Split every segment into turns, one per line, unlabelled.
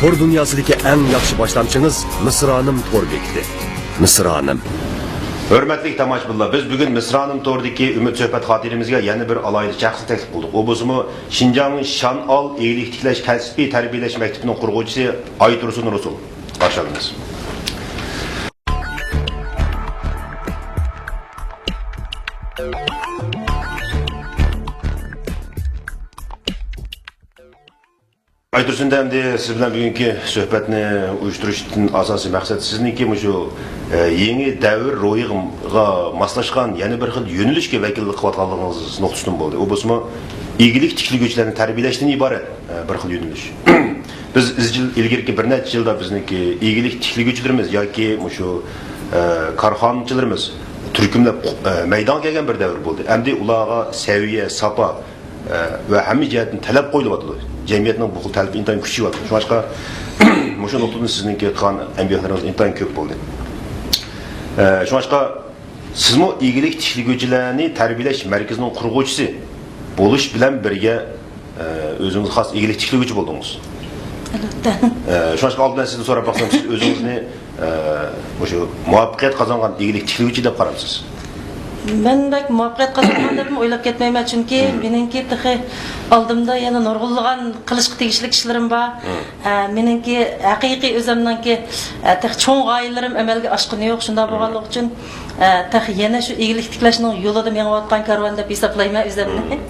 Tor dunyosidagi eng yaxshi boshlamchimiz Misronim Tor bekiti. Misronim.
Hörmətli tamaşaçılar, biz bugün Misronim Tor'daki ümit söhbət xatirimizga yana bir alaylı şəxsi təklif qılдық. O bozumı Şinjanın Şanal Eylik Tikləş Kəsibi Tərbiyələş Məktəbinin qurğucusu Aytursun Rusul. Qarşıladınız. Aytursun dəmdi, siz bilan bugünkü söhbətni uyuşturuşun asası məqsəd sizniki şu yeni davr ro'yiga moslashgan yana bir xil yo'nalishga vakillik qilayotganligingiz nuqtasidan bo'ldi. U bo'lsa igilik tikliguvchilarni tarbiyalashdan iborat bir xil yo'nalish. Biz izchil ilgirki bir necha yilda bizniki igilik tikliguvchilarimiz yoki shu korxonachilarimiz turkumlab maydonga kelgan bir davr bo'ldi. Endi ularga saviya, sapa va hamma jihatdan talab qo'yilyapti. Jamiyatning bu xil talabi intayin kuchayapti. Shuning uchun shu nuqtadan sizniki qilgan ambiyotingiz intayin ko'p bo'ldi. Şuңашqa sizmi igilik tikliguvchilarni tarbiyalash markazining qurg'uvchisi bo'lish bilan birga o'zingiz xos igilik tikliguvchi bo'ldingiz.
Albatta.
Şuңашqa oldindan sizdan so'rab baqsam, siz o'zingizni o'sha muvaffaqiyat qozongan igilik tikliguvchi deb qaraysiz.
Men bak muvaffaqiyat qozongan deb o'ylab ketmayman, chunki meningki tixi oldimda yana nurg'unlagan qilishga tegishli ishlarim bor. Meningki haqiqiy o'zimninki tix cho'ng g'oyalarim amalga oshqani yo'q, shunda bo'lganligi uchun tix yana shu igilik tiklashning yo'lida menayotgan karvon deb hisoblayman o'zimni.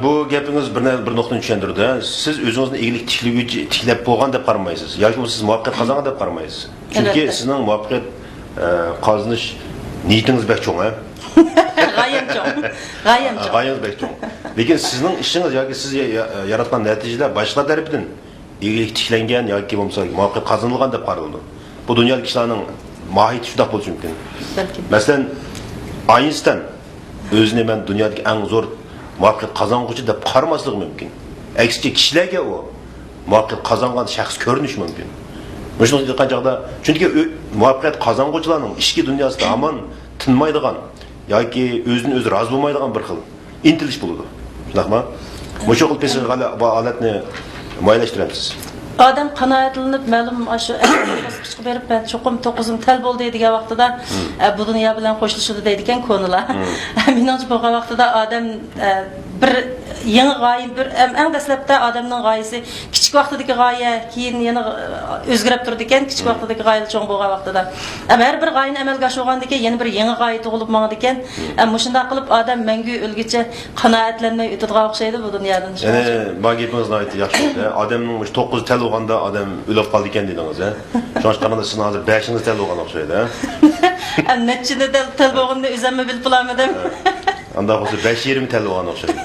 Bu gapingiz bir nuqtani tushuntirdi. Siz o'zingizni igilik tikliguvchi tiklab bo'lgan deb qaramaysiz yoki siz muvaffaqiyat qozongan deb qaramaysiz. Chunki sizning muvaffaqiyat qozonish niyetingiz bek cho'ng, ha?
G'ayam cho'ng. G'ayam cho'ng.
G'ayam bek cho'ng. Lekin sizning ishingiz yoki siz yaratgan natijalar boshqa tarafdan igilik tiklangan yoki bo'lmasa muvaffaqiyat qozonilgan deb qaraladi. Bu dunyolik ishlarning mohiyati shunday bo'lishi mumkin.
Balki.
Masalan, Einstein o'zini men dunyodagi eng zo'r muvaffaqiyat qozonuvchi deb qaramasligi mumkin. Aksiga kishilarga u muvaffaqiyat qozongan shaxs ko'rinishi mumkin. Shunday degan chaqda, chunki muvaffaqiyat qozonuvchilarning ishki dunyosida hamon tinmaydigan yoki o'zini o'zi rozi bo'lmaydigan bir xil intilish bo'ladi. Shundaymi? Mushu xil pesiga holatni muayyonlashtiramiz.
Adam qanoatlanib ma'lum shu bosqichga berib ben cho'qim 9'um tal bo'ldi degan vaqtida bu dunyo bilan qo'shilishdi deydigan ko'nlar. Meningcha bu vaqtida odam bir yangi g'oya bir eng dastlabda odamning g'oyasi kichik vaqtidagi g'oya keyin yana o'zgarib turdi ekan, kichik vaqtidagi g'oya cho'ng bo'lgan vaqtida. Har bir g'oyani amalga oshirgandan keyin yana bir yangi g'oya tug'ilib mangdi ekan. Shunday qilib odam mangu o'lgicha qanoatlanmay o'tadigan o'xshaydi bu dunyodan.
Ya'ni bagipingizning aytib yaxshi. Odamning 9 tal bo'lganda odam o'lib qoldi ekan dedingiz, ha? Shunga qaraganda siz hozir 5 tal bo'lgan o'xshaydi, ha?
Nechida tal bo'lganda o'zimni bilib bilamadim.
Anda bo'lsa 5-20 tal bo'lgan o'xshaydi.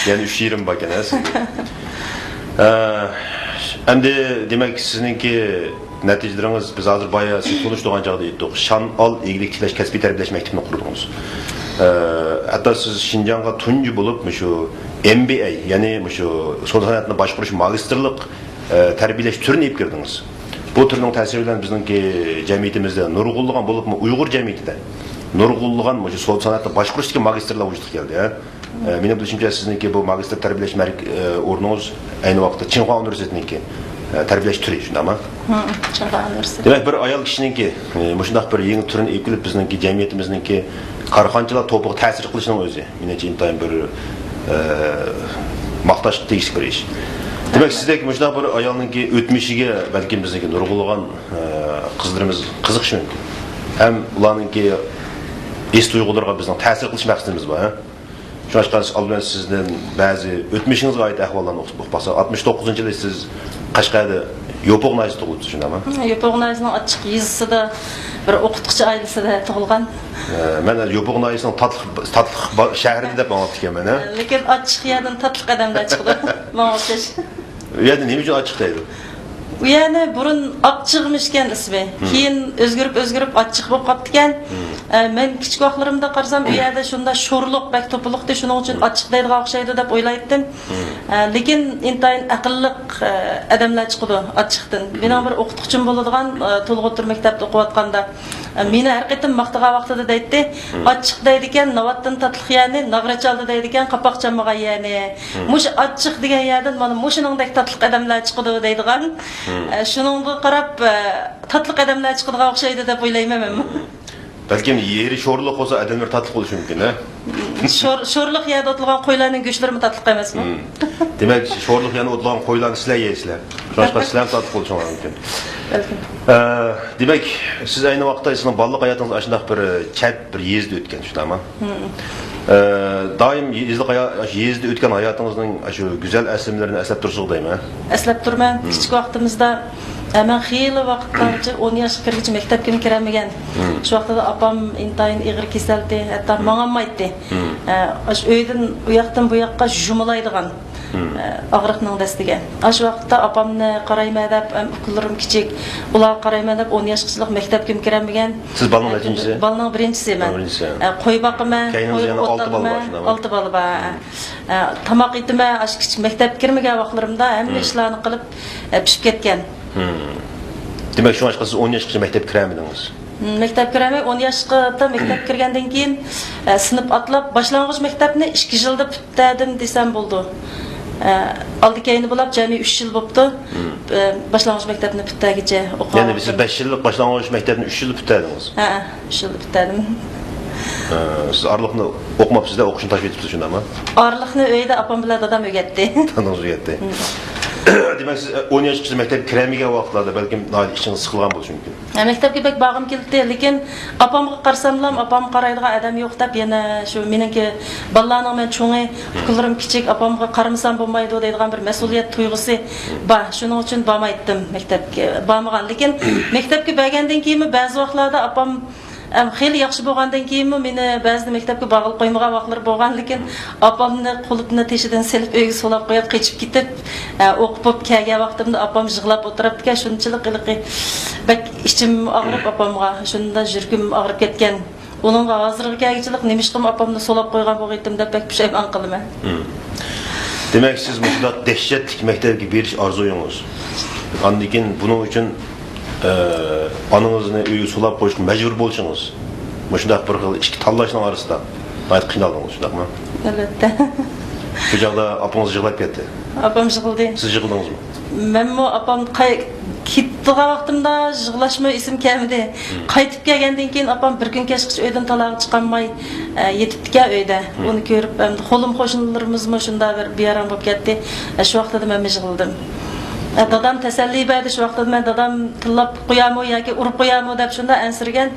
Yani 3-20 bakın ha sizin. Endi demek sizinki neticeleriniz biz hazır bayağı siz konuştuğun çağda ettik. Şanal igilik tiklash kasbiy tarbiyalash maktabini qurdingiz. Hatta siz Şinjan'a tuncu bulup şu MBA yani şu son sanatını başvuruş magistrlik tarbiyalash türünü ip girdiniz. Bu türün ta'siri bilan bizningki jamiyatimizda nurg'unlagan bo'lib Uyg'ur jamiyatida nurg'unlagan şu son sanatni başvurush magistrlar vujudga keldi, ha. Benim bilishimcha sizniki bu magistr tarbiyalash o'rningiz ayni vaqtda Tsinghua universitetiniki tarbiyalash turi, shundaymi?
Tsinghua universiteti.
Demak, bir ayol kishiniki shunday bir yangi turini eklib bizniki jamiyatimizniki korxonchilar to'piga ta'sir qilishining o'zi menimcha intayin bir maqtashga tegishli bir ish. Demak, sizdagi shunday bir ayolninki o'tmishiga balki bizniki nurg'unlagan qizlarimiz qiziqishi mumkin. Ham ularninki es tuyg'ularga bizning ta'sir qilish maqsadimiz bor, ha? Şuңашqa albatta sizden bazı o'tmishingizga oid ahvollarni o'qib baqsa 69-yilda siz Qashqarda Yopoq Nayzida tug'ilibsiz, shundaymi?
Yopoq Nayzining ochiq yezisida bir o'qituvchi oilasida tug'ilgan.
Men Yopoq Nayzining tatliq shahrida deb ma'lum ekanman, ha?
Lekin ochiq yerdan tatliq odamlar chiqdi. Menga o'xshash.
U yerda nima uchun ochiq deydi?
U yana burun oqchiqmishkan ismi. Keyin o'zgarib ochiq bo'lib qoldi ekan. Men kichik vaqtlarimda qarasam, u yerda shunda sho'rliq, bak to'piliqda shuning uchun ochiq deydigan o'xshaydi deb o'ylaydim. Lekin intayin aqlliq odamlar chiqdi ochiqdan. Mening bir o'qituvchim bo'ladigan to'lg'otir maktabda o'qiyotganda Meni har qatim maqtagan vaqtida deydi, achchiq deydi ekan, navatdan tatliq yani, nag'rachaldi deydi ekan, qapoq chammagan yani. Mush achchiq degan yerdan mana mushiningdek tatliq odamlar chiqadi deydigan. Shuningga qarab tatliq odamlar chiqadigan o'xshaydi deb o'ylayman men.
Balkim yeri sho'rliq bo'lsa odamlar tatliq bo'lishi mumkin, ha?
Sho'rliq yerda o'tilgan qo'ylarning go'shtlari tatliq emasmi?
Demak, sho'rliq yana o'tilgan qo'ylarni sizlar yeysizlar. Boshqa sizlar tatliq bo'lishingiz mumkin.
Balkim.
Demak, siz ayni vaqtda sizning bolalik hayotingiz ashunday bir chat bir yezda o'tgan, shundaymi? Doim yezda o'tgan hayotingizning shu go'zal aslimlarini eslab tursiz deyman.
Eslab turman, kichik vaqtimizda men xeyli vaqtlarcha 10 yoshga kirgach maktabga kiramagan. Shu vaqtda opam intayin ig'ir kasaldi, hatto mang'olmaydi. Shu uydan u yoqdan bu yoqqa jumulaydigan. Og'riqning dastiga. Shu vaqtda opamni qarayman deb, uklarim kichik, ular qarayman deb 10 yoshgacha maktabga kiramagan.
Siz bolaning nechinchisi?
Bolaning birinchisiman. Qo'y boqaman, qo'y
yana 6 bola bor.
6 bola bor. Tomoq etiman, ash kichik maktabga kirmagan vaqtlarimda hamma ishlarni qilib pishib ketgan.
Demak, shu vaqtda siz 10 yoshgacha maktabga kiramedingiz.
Maktab kiramay 10 yoshga maktab kirgandan keyin sinf atlab boshlang'ich maktabni 2 yilda bitdim desam bo'ldi. Aldı keyni bo'lib jami 3 yil bo'libdi. Boshlang'ich maktabni bitgacha o'qidim.
Ya'ni siz 5 yillik boshlang'ich maktabni 3 yil bitdingiz.
Ha, 3 yil bitdim.
Siz arliqni o'qimabsizda, o'qishni tashlab ketibsiz shundaymi?
Arliqni uyda opam bilan dadam o'rgatdi.
Dadam o'rgatdi. Demak, siz 10 yoshgacha maktabga kiramagan vaqtlarda balkim ichingiz siqilgan bo'lishi mumkin.
Maktabga bek bag'im keldi, lekin opamga qarsamlam, opam qaraydigan odam yo'q deb, yana shu meniki bolalarning men cho'ngi, uklarim kichik, opamga qaramasam bo'lmaydi deydigan bir mas'uliyat tuyg'usi bor. Shuning uchun bormaydim maktabga. Bormagan, lekin maktabga borgandan keyin ba'zi vaqtlarda opam xeyli yaxshi bo'lgandan keyin meni ba'zida maktabga bog'ilib qo'ymagan vaqtlar bo'lgan, lekin opamni qo'lini teshidan silib uyga solib qo'yib qochib ketib, o'qib kelgan vaqtimda opam yig'lab o'tiribdi, shunchalik iliqi. Bak ichim og'rib opamga, shunda yuragim og'rib ketgan. Uningga hozirgi kelgichilik nimishqim opamni solib qo'ygan bo'lgandim deb bak pushaymon qilaman.
Demak, siz mutlaq dehshatli maktabga berish orzuyingiz. Ondan keyin buning uchun anangizni uyga solab qo'yishga majbur bo'lishingiz. Shundaq bir xil ikki tanlashning orasida qayt qiynaldingiz, shundaqmi?
Albatta.
Shu joyda opangiz yig'lab ketdi.
Opam yig'ildi.
Siz yig'ildingizmi?
Menmi opam ketdigan vaqtimda yig'lashma esim kelmadi. Qaytib kelgandan keyin opam bir kun kechgacha uydan talog'i chiqolmay yetibdi uyda. Uni ko'rib, qo'lim qo'shnilarimizmi shunda bir bearam bo'lib ketdi. Shu vaqtda men yig'ildim. Dadam tasalli berdi, shu vaqtda men dadam tillab qo'yamo yoki urib qo'yamo deb shunda ansirgan,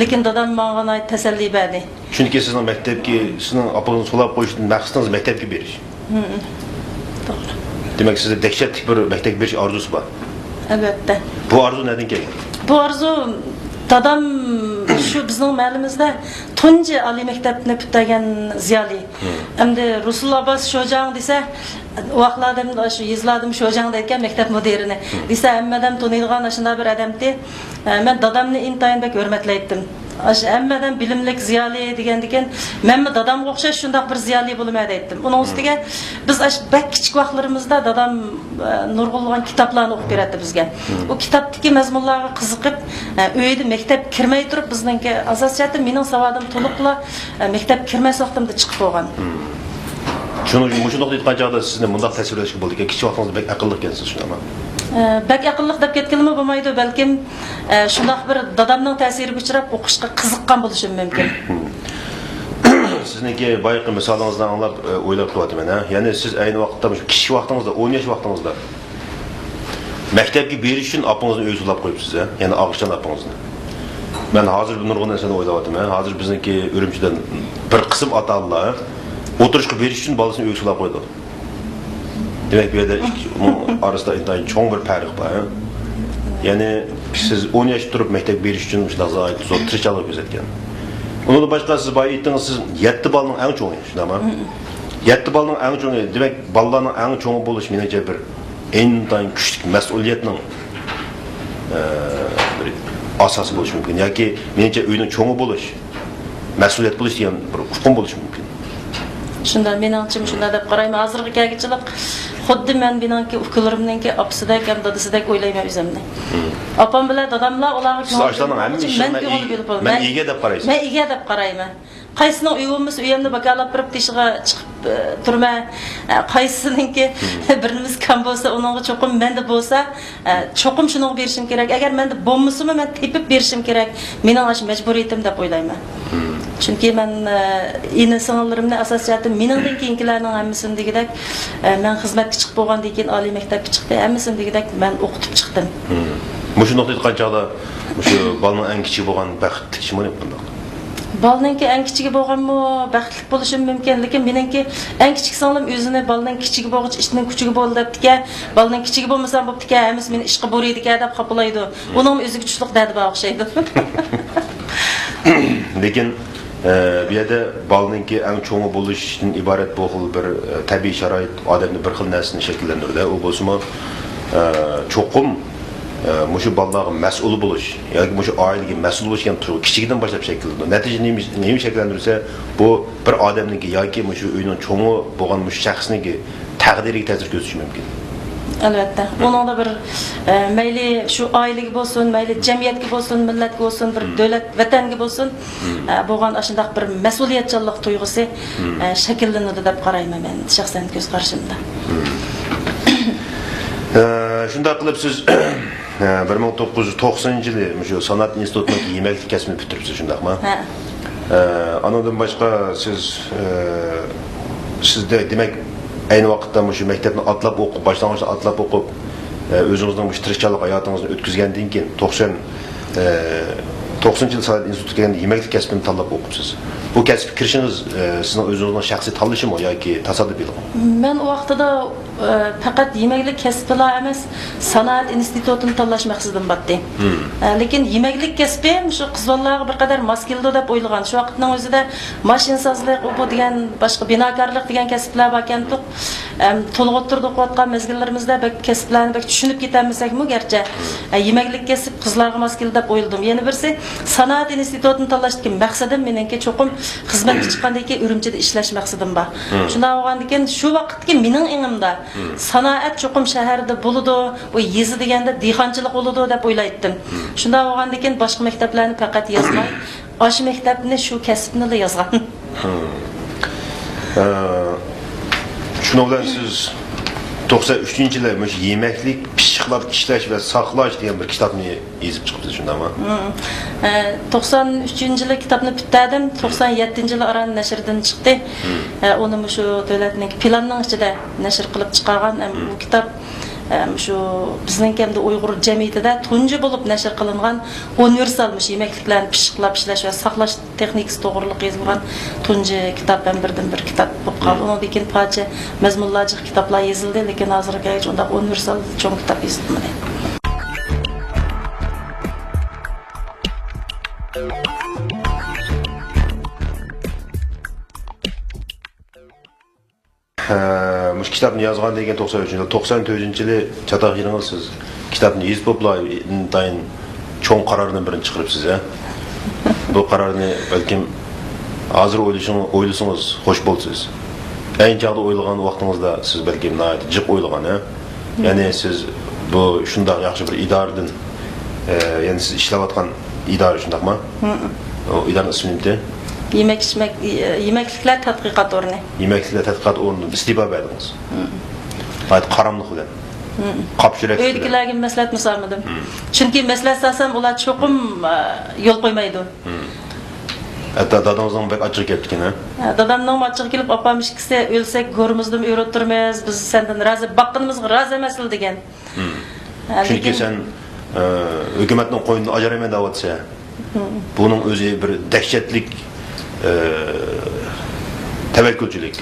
lekin dadam menga tasalli berdi.
Chunki sizning maktabga, sizning opangizni solab qo'yishdan maqsadingiz maktabga berish.
To'g'ri.
Demak, sizda dehshatli bir maktabga berish orzusi bor.
Albatta.
Bu orzu nereden kelgan?
Bu arzu dadam shu bizning mahallimizda tunji oliy maktabni bitgan ziyoli. Endi Rusul Abbas Sho'jang desa, vaqtlarda shu yezladim Sho'jang deyotgan maktab mudirini. Desa, hammadan taniydigan shunday bir odamdi. Men dadamni intayin bek hurmatlaydim. Hammadan bilimlik ziyoli degandikan, menmi dadamga o'xshash shunday bir ziyoli bo'lmaydi aytdim. Uning ustiga biz bak kichik vaqtlarimizda dadam nurg'ulg'an kitoblarni o'qib beradi bizga. U kitobdagi mazmunlarga qiziqib, uyda maktab kirmay turib bizningki asosiyati mening savodim to'liqla maktab kirmas vaqtimda chiqib bo'lgan.
Shuning uchun mushundoq aytgan chog'da sizni bundaq tasvirlashga bo'ldi. Kichik vaqtingizda bek aqlli ekansiz, shundaymi?
Bak aqlliq deb ketganimi bo'lmaydi, balkim shundoq bir dadamning ta'siriga uchrab o'qishga qiziqqan bo'lishim mumkin.
Sizniki boyaqi misolingizdan anglab o'ylab qilyapman, ha. Ya'ni siz ayni vaqtda shu kichik vaqtingizda, 10 yosh vaqtingizda maktabga berish uchun opangizni uyga solab qo'yibsiz, ha. Ya'ni og'ishchan opangizni. Men hozir bu nurg'un narsani o'ylayapman. Hozir bizniki Urumchidan bir qism ota-onalar o'tirishga berish uchun bolasini uyga solab qo'ydi. Demek bir de arasında intayin çoğun bir fark var. Yani siz 10 yaş durup mektep beriş için şuna zahit zor tırçalık gözetken. Onu da başka siz bayi ettiniz, siz 7 balının en çoğu, şuna mı? 7 balının en çoğu, demek balların en çoğu buluş menece bir intayin küçük mesuliyetinin bir asası buluş mümkün. Ya ki menece öyünün çoğu buluş, mesuliyet buluş diyen bir ufkun buluş mümkün.
Shunda men anchim shunda deb qarayman. Hozirgi kelgichilik xuddi men meningki ukalarimninki opsidek ham dadasidek o'ylayman o'zimni. Opam bilan dadamlar ularga
Siz ashlarning hamma ishini men ega deb qaraysiz.
Men ega deb qarayman. Qaysini uyimiz uyimni bakalab birib teshig'a chiqib turma, qaysininki birimiz kam bo'lsa, uningga cho'qim menda bo'lsa, cho'qim shuni berishim kerak. Agar menda bo'lmasimi, men tepib berishim kerak. Mening ash majburiyatim deb o'ylayman. Chunki men ini sing'illarimni asosiyati meningdan keyingilarning hammasini degidek, men xizmatga chiqib bo'lgandan keyin oliy maktabga chiqdim, hammasini degidek men o'qitib chiqdim.
Mushu nuqtada qanchada mushu bolaning eng kichik bo'lgan baxtli kishi mana bunday.
Balninki eng kichigi bo'lganmi, baxtli bo'lishim mumkin, lekin meningki eng kichik singlim o'zini balning kichigi bo'lg'ich ishning kuchiga bo'ldi debdi-ki, balning kichigi bo'lmasa bo'pti-ki, hammasi meni ishga boraydi-ki deb qapilaydi. Uning o'ziga kuchliq dadi bor o'xshaydi.
Lekin bu yerda balninki eng cho'ngi bo'lishdan iborat bu xil bir tabiiy sharoit odamni bir xil narsani shakllantiradi. U bo'lsa-mu cho'qim mushu bolalarga mas'ul bo'lish yoki mushu oilaga mas'ul bo'lish degan tuyg'u kichigidan boshlab shakllanadi. Natija nima shakllantirsa, bu bir odamniki yoki mushu uyning cho'ngi bo'lgan mushu shaxsniki taqdiriga ta'sir ko'rsatishi mumkin.
Albatta. Buningda bir mayli shu oilaga bo'lsin, mayli jamiyatga bo'lsin, millatga bo'lsin, bir davlat, vatanga bo'lsin, bo'lgan ashundaq bir mas'uliyatchanlik tuyg'usi shakllanadi deb qarayman men shaxsan ko'z qarashimda.
Shunda qilib siz 1990-yili shu san'at institutining yemeklik kasbini bitiribsiz, shundaqmi? Ha. Anadan boshqa sizda demak ayni vaqtda shu maktabni atlab o'qib, boshlang'ich atlab o'qib, o'zingizning shu tirishchilik hayotingizni o'tkazgandan keyin 90-yil san'at institutiga kelganda yemeklik kasbini tanlab o'qibsiz. Bu kasbga kirishingiz sizning o'zingizning shaxsiy tanlashimi yoki tasodifiymi? Men o vaqtida
faqat yemeklik kasbilar emas, san'at institutini tanlash maqsadim batdi. Lekin yemeklik kasbi shu qizlarga bir qadar mos keldi deb o'ylagan. Shu vaqtning o'zida mashinsozlik, o'qu degan, boshqa binokorlik degan kasblar bor ekan. To'liq o'tirdik o'tgan mezgillarimizda kasblarni tushunib ketamiz-ku, garchi yemeklik kasb qizlarga mos keldi deb o'yladim. Yana birsi san'at institutini tanlashdan maqsadim meningki cho'qim xizmatga chiqqandan keyin Urumchida ishlash maqsadim bor. Shunday bo'lgandan keyin shu vaqtga mening ingimda sanoat cho'qim shaharda bo'ladi, bu yezi deganda dehqonchilik bo'ladi deb o'ylaydim. Shunday bo'lgandan keyin boshqa maktablarni faqat yozmay, osh maktabni shu kasbni yozgan.
Shundan bilan siz 93-yilda shu yemeklik, pishiqlab ishlash va saqlash degan bir kitobni yozib chiqibsiz, shundaymi?
93-yili kitobni bitirdim, 97-yili Aran nashrdan chiqdi. Uni shu davlatning planning ichida nashr qilib chiqargan bu kitob shu bizning hamda Uyg'ur jamiyatida tunji bo'lib nashr qilingan universal yemekliklarni pishiqlab ishlash va saqlash texnikasi to'g'riliq yozilgan tunji kitobdan birdan-bir kitob bo'lib qoldi. Undan keyin parcha mazmunlarchi kitoblar yozildi, lekin hozirga unda universal cho'ng kitob yozilmadi.
Mush kitobni yozgan degan 93-yilda, 94-yili chatoq yeringiz siz kitobni yozib bo'lib, intayin cho'ng qarordan birini chiqaribsiz, ha? Bu qarorni balkim hozir o'ylasangiz xo'sh bo'lsiz. Ayni chaqda o'ylagan vaqtingizda siz balkim jiq o'ylagan, ha? Ya'ni siz bu shunday yaxshi bir idoradan, ya'ni siz ishlayotgan idora shundaqmi? O idoraning ismi nima?
Yemekliklar tadqiqot o'rni.
Yemekliklar tadqiqot o'rni istibo berdingiz. Hayt qaramliq bilan. Qapchirak.
Uydagilarga maslahat misolmadim. Chunki maslahat solsam ular cho'qim yo'l qo'ymaydi.
Hatta dadamizning bek achchiq ketgan, ha?
Dadamning achchiq kelib, opam ikkisi o'lsak go'rimizdan o'rib turmiz, biz sendan rozi boqqanimizga rozi emasli degan.
Chunki sen hukumatning qo'ynini ajrayman deyapsa, buning o'zi bir dahshatlik tavakkulchilik.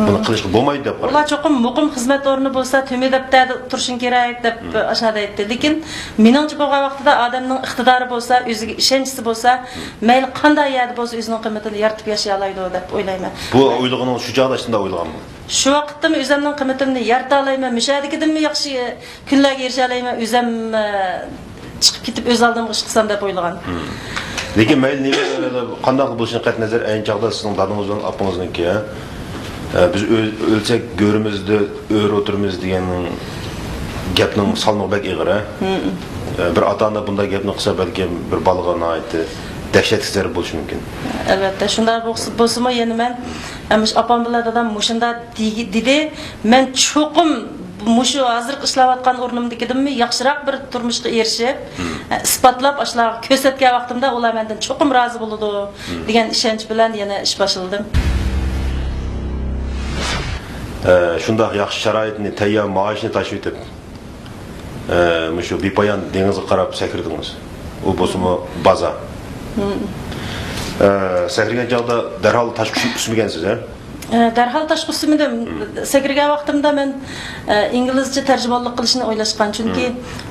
Buni qilishga bo'lmaydi deb qarayman.
Ular cho'qim muqim xizmat o'rni bo'lsa, to'medabda turishing kerak deb ashada aytdi. Lekin meningcha bo'lgan vaqtida odamning iqtidori bo'lsa, o'ziga ishonchi bo'lsa, mayli qanday yerda bo'lsa, o'zining qiymatini yaratib yashay oladi deb o'ylayman.
Bu o'ylig'ini shu joyda shunday o'ylaganman.
Shu vaqtda o'zimning qiymatimni yarata olayman, mushadikidimmi yaxshi kunlarga erisha olayman, o'zim chiqib ketib o'z oldimga ish qilsam deb o'ylagan.
Lekin mayli qanday bo'lishini qat nazar ayni chaqda sizning dadingiz bilan opangizning Biz ölsek görümüzde ör oturumuz degenin gapning salmoq bak ig'ir. Bir ata-ona bunday gapni qilsa balkim bir balg'a nihoyatda dahshatli zarar bo'lishi mumkin.
Albatta, shunday bo'lsa-mu, yana men opam bilan dadam mushunda dedi, men cho'qim mushu hozirgi ishlayotgan o'rnimdagidimmi yaxshiroq bir turmushga erishib, isbotlab ashlarga ko'rsatgan vaqtimda ular mendan cho'qim rozi bo'ladi degan ishonch bilan yana ish boshladim.
Shunday yaxshi sharoitni, tayyor maoshni tashib etib, mushu bepoyon dengizga qarab sakirdingiz. U bo'lsa-mu baza. Sakirgan chog'da darhol tashqi usmagansiz, ha?
Darhol tashqi usmadim. Sakirgan vaqtimda men inglizcha tarjimonlik qilishni o'ylashgan, chunki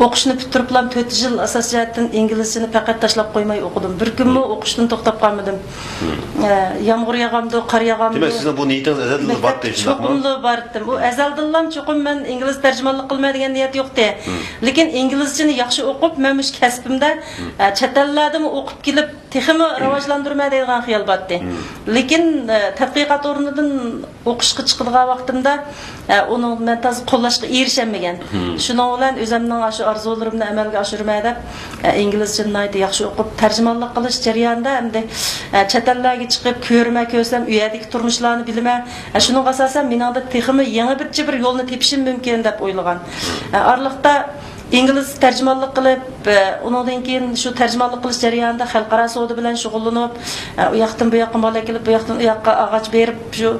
o'qishni bitiriblam 4 yil asos jihatdan inglizchani faqat tashlab qo'ymay o'qidim. Bir kunmi o'qishdan to'xtab qolmadim. Yomg'ir yog'amdi, qor yog'amdi.
Demak, sizning bu niyatingiz azaldan bor edi, shundaqmi?
Cho'qimli bor edim. U azaldan cho'qim men ingliz tarjimonlik qilmaydigan niyat yo'qdi. Lekin inglizchani yaxshi o'qib, men mush kasbimda chet ellarda o'qib kelib, texmi rivojlantirmaydigan xiyol botdi. Lekin tadqiqot o'rnidan o'qishga chiqadigan vaqtimda uni men tez qo'llashga erishamagan. Shuning bilan o'zimning shu orzularimni amalga oshirmay deb inglizchani yaxshi o'qib tarjimonlik qilish jarayonida hamda chet ellarga chiqib ko'rsam, uyadagi turmushlarni bilaman. Shuning asosan meningda texmi yangi bir yo'lni tepishim mumkin deb o'ylagan. Orliqda ingliz tarjimonlik qilib, undan keyin shu tarjimonlik qilish jarayonida xalqaro savdo bilan shug'ullanib, u yoqdan bu yoqqa mola kelib, bu yoqdan u yoqqa og'ach berib, shu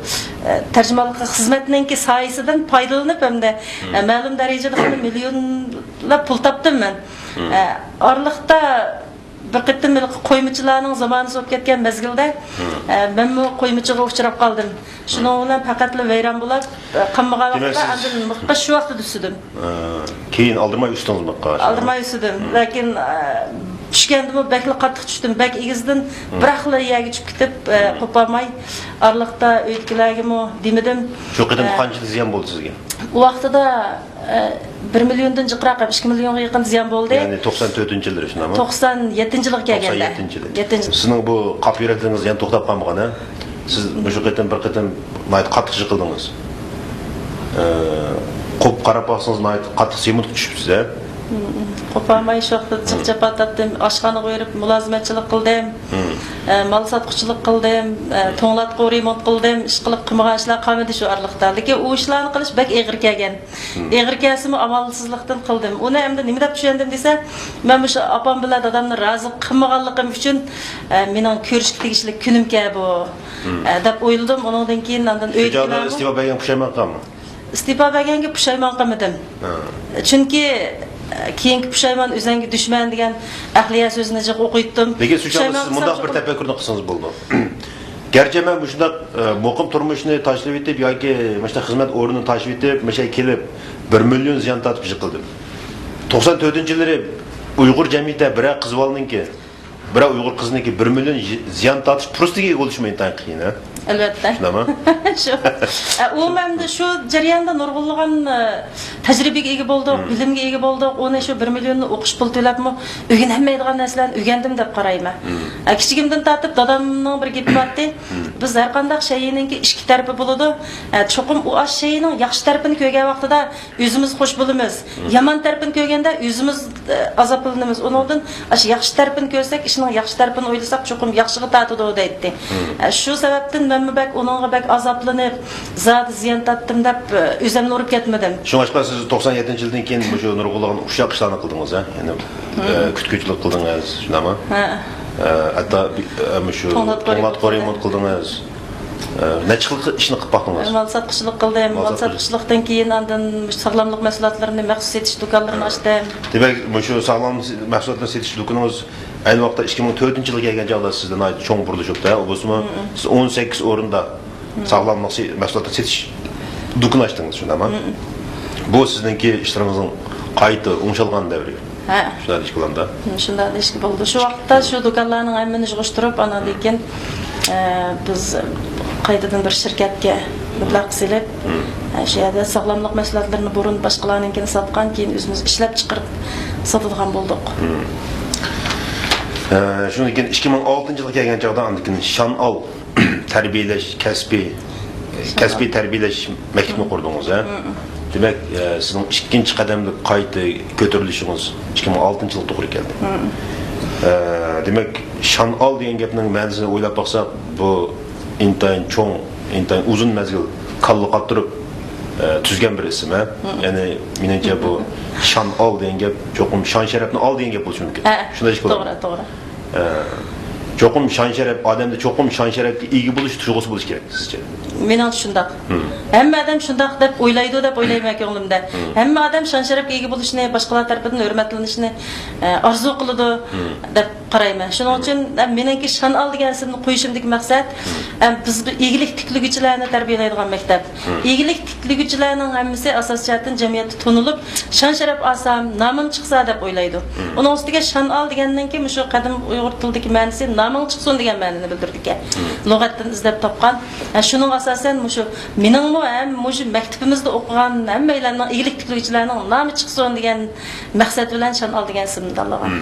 tarjimonlik xizmatining soyasidan foydalanib hamda ma'lum darajada millionlab pul topdim men. Orliqda bir qitim qo'ymichilarning zamoni o'tib ketgan mezgilda men qo'ymichiga uchrab qoldim. Shuning bilan faqatla vayron bo'lib, qammaga vaqtda andin muqqa shu vaqtda tusidim.
Keyin aldirmay ustіңіз muqqa.
Aldirmay usidim. Lekin tushgandimi bakli qattiq tushdim. Bak egizdan biraqla yerga tushib ketib, qo'polmay orliqda uydagilarga demidim.
Shu qitim qancha ziyon bo'ldi sizga?
U vaqtida 1 milliondan jiqroq 2 millionga yaqin ziyon bo'ldi.
Ya'ni 94-yillar shunami?
97-yilga kelganda.
97-yil. Sizning bu qap yurakligingiz yana to'xtab qolmagan-a? Siz shu qitim bir qitim qattiq yiqildingiz. Qo'p qarab baqsangiz qattiq semut tushibsiz-a?
Qo'polmay shu vaqtda chiqchap atdim, oshxona qo'yib mulozimatchilik qildim. Mal sotquchilik qildim, to'nglatqa remont qildim, ish qilib qilmagan ishlar qolmadi shu orliqda. Lekin u ishlarni qilish bak eg'ir kelgan. Eg'ir kelsimi amalsizlikdan qildim. Uni endi nima deb tushundim desa, men shu opam bilan dadamni rozi qilmaganligim uchun mening ko'rishga tegishli kunimga bu deb o'yladim. Undan keyin andan
o'yladim. Istifa bergan pushaymon qilmi?
Istifa berganga pushaymon qilmadim. Chunki keyingi pushaymon o'zingga dushman degan ahliya so'zini jiq o'qiydim.
Lekin siz bunday bir tafakkurni qilsangiz bo'ldi. Garchi men shunday muqim turmushni tashlab etib yoki mana xizmat o'rnini tashlab etib, mana kelib 1 million ziyon tatib yiqildim. 94-yillari Uyg'ur jamiyatida bir qiz bolaniki, bir Uyg'ur qizniki 1 million ziyon tatish prostiga bo'lishmaydi tan qiyin, ha?
Albatta.
Shunami?
Shu. U menda shu jarayonda nurg'unlagan tajribaga ega bo'ldik, bilimga ega bo'ldik. Uni shu 1 millionni o'qish pul to'labmi, o'rganmaydigan narsalarni o'rgandim deb qarayman. Kichigimdan tortib dadamning bir gapi bordi. Biz har qanday shayninki ikki tarafi bo'ladi. Cho'qim u shayning yaxshi tarafini ko'rgan vaqtida o'zimiz xush bo'lamiz. Yomon tarafini ko'rganda o'zimiz azoblanamiz. Undan shu yaxshi tarafini ko'rsak, ishning yaxshi tarafini o'ylasak, cho'qim yaxshiga tortadi deydi. Shu sababdan men bak onunğa bak azaplanıp, zat ziyan tattım deb özümni urib ketmedim.
Şuңашqa siz 97-yildan keyin bu nurg'ulg'an uşaq ishlarni qildingiz, ha? Ya'ni kutkuchilik qildingiz, shunami? Ha. Hatto shu to'nglatqa remont qildingiz. Necha xil ishni qilib baqdingiz?
Mal sotquchilik qildim. Mal sotquchilikdan keyin andan sog'lomlik mahsulotlarini maxsus etish do'konlarini ochdim.
Demak, shu sog'lom mahsulotlar setish do'koningiz ayni vaqtda 2004-yilga kelgan chog'da sizdan cho'ng burilishibdi. U bo'lsa, siz 18 o'rinda sog'lomlik mahsulotlar setish do'kon ochdingiz, shundami? Bu sizningki ishlaringizning qayta o'ngshalgan davri.
Ha.
Shunday ish qilanda.
Shunday ish bo'ldi. Shu vaqtda shu do'konlarning hammani yig'ishtirib, anadan keyin biz qaytadan bir shirkatga mablag' silib, shu yerda sog'lomlik mahsulotlarini burun boshqalarninkini sotgan, keyin o'zimiz ishlab chiqarib sotadigan bo'ldik.
Shundan keyin 2006-yilga kelgan chog'da andikin Shanal tarbiyalash kasbi kasbiy tarbiyalash maktabini qurdingiz, ha? Demak, sizning ikkinchi qadamlik qayta ko'tarilishingiz 2006-yilda to'g'ri keldi. Demak, Shan'al degan gapning ma'nosini o'ylab baqsaq, bu intayin cho'ng, intayin uzun mazgil kalla qattirib tuzgan bir ism, ha? Ya'ni menimcha bu Shan'al degan gap cho'qim shon sharafni ol degan gap bo'lishi mumkin. Shunday ish bo'ladi.
To'g'ri.
Cho'qim shon sharaf, odamda cho'qim shon sharafga ega bo'lish tuyg'usi bo'lishi kerak sizcha.
Menimcha shundaq. Hamma odam shundaq deb o'ylaydi deb o'ylayman ko'nglimda. Hamma odam shon sharafga ega bo'lishni, boshqalar tarafidan hurmatlanishni orzu qiladi deb qarayman. Shuning uchun meningki Shan'al degan ismni qo'yishimdagi maqsad biz egilik tikluguvchilarni tarbiyalaydigan maktab. Egilik tikluguvchilarning hammasi asosiyatdan jamiyatda tunilib, shon sharaf olsam, nomim chiqsa deb o'ylaydi. Uning ustiga Shan'al degandan keyin shu qadim Uyg'ur tilidagi ma'nosi noming chiqsin degan ma'noni bildirdi ekan. Lug'atdan izlab topgan. Shuning asosan shu meningmi ham shu maktabimizda o'qigan hammalarning egilik tikluguvchilarning nomi chiqsin degan maqsad bilan Shan'al degan ismni tanlagan.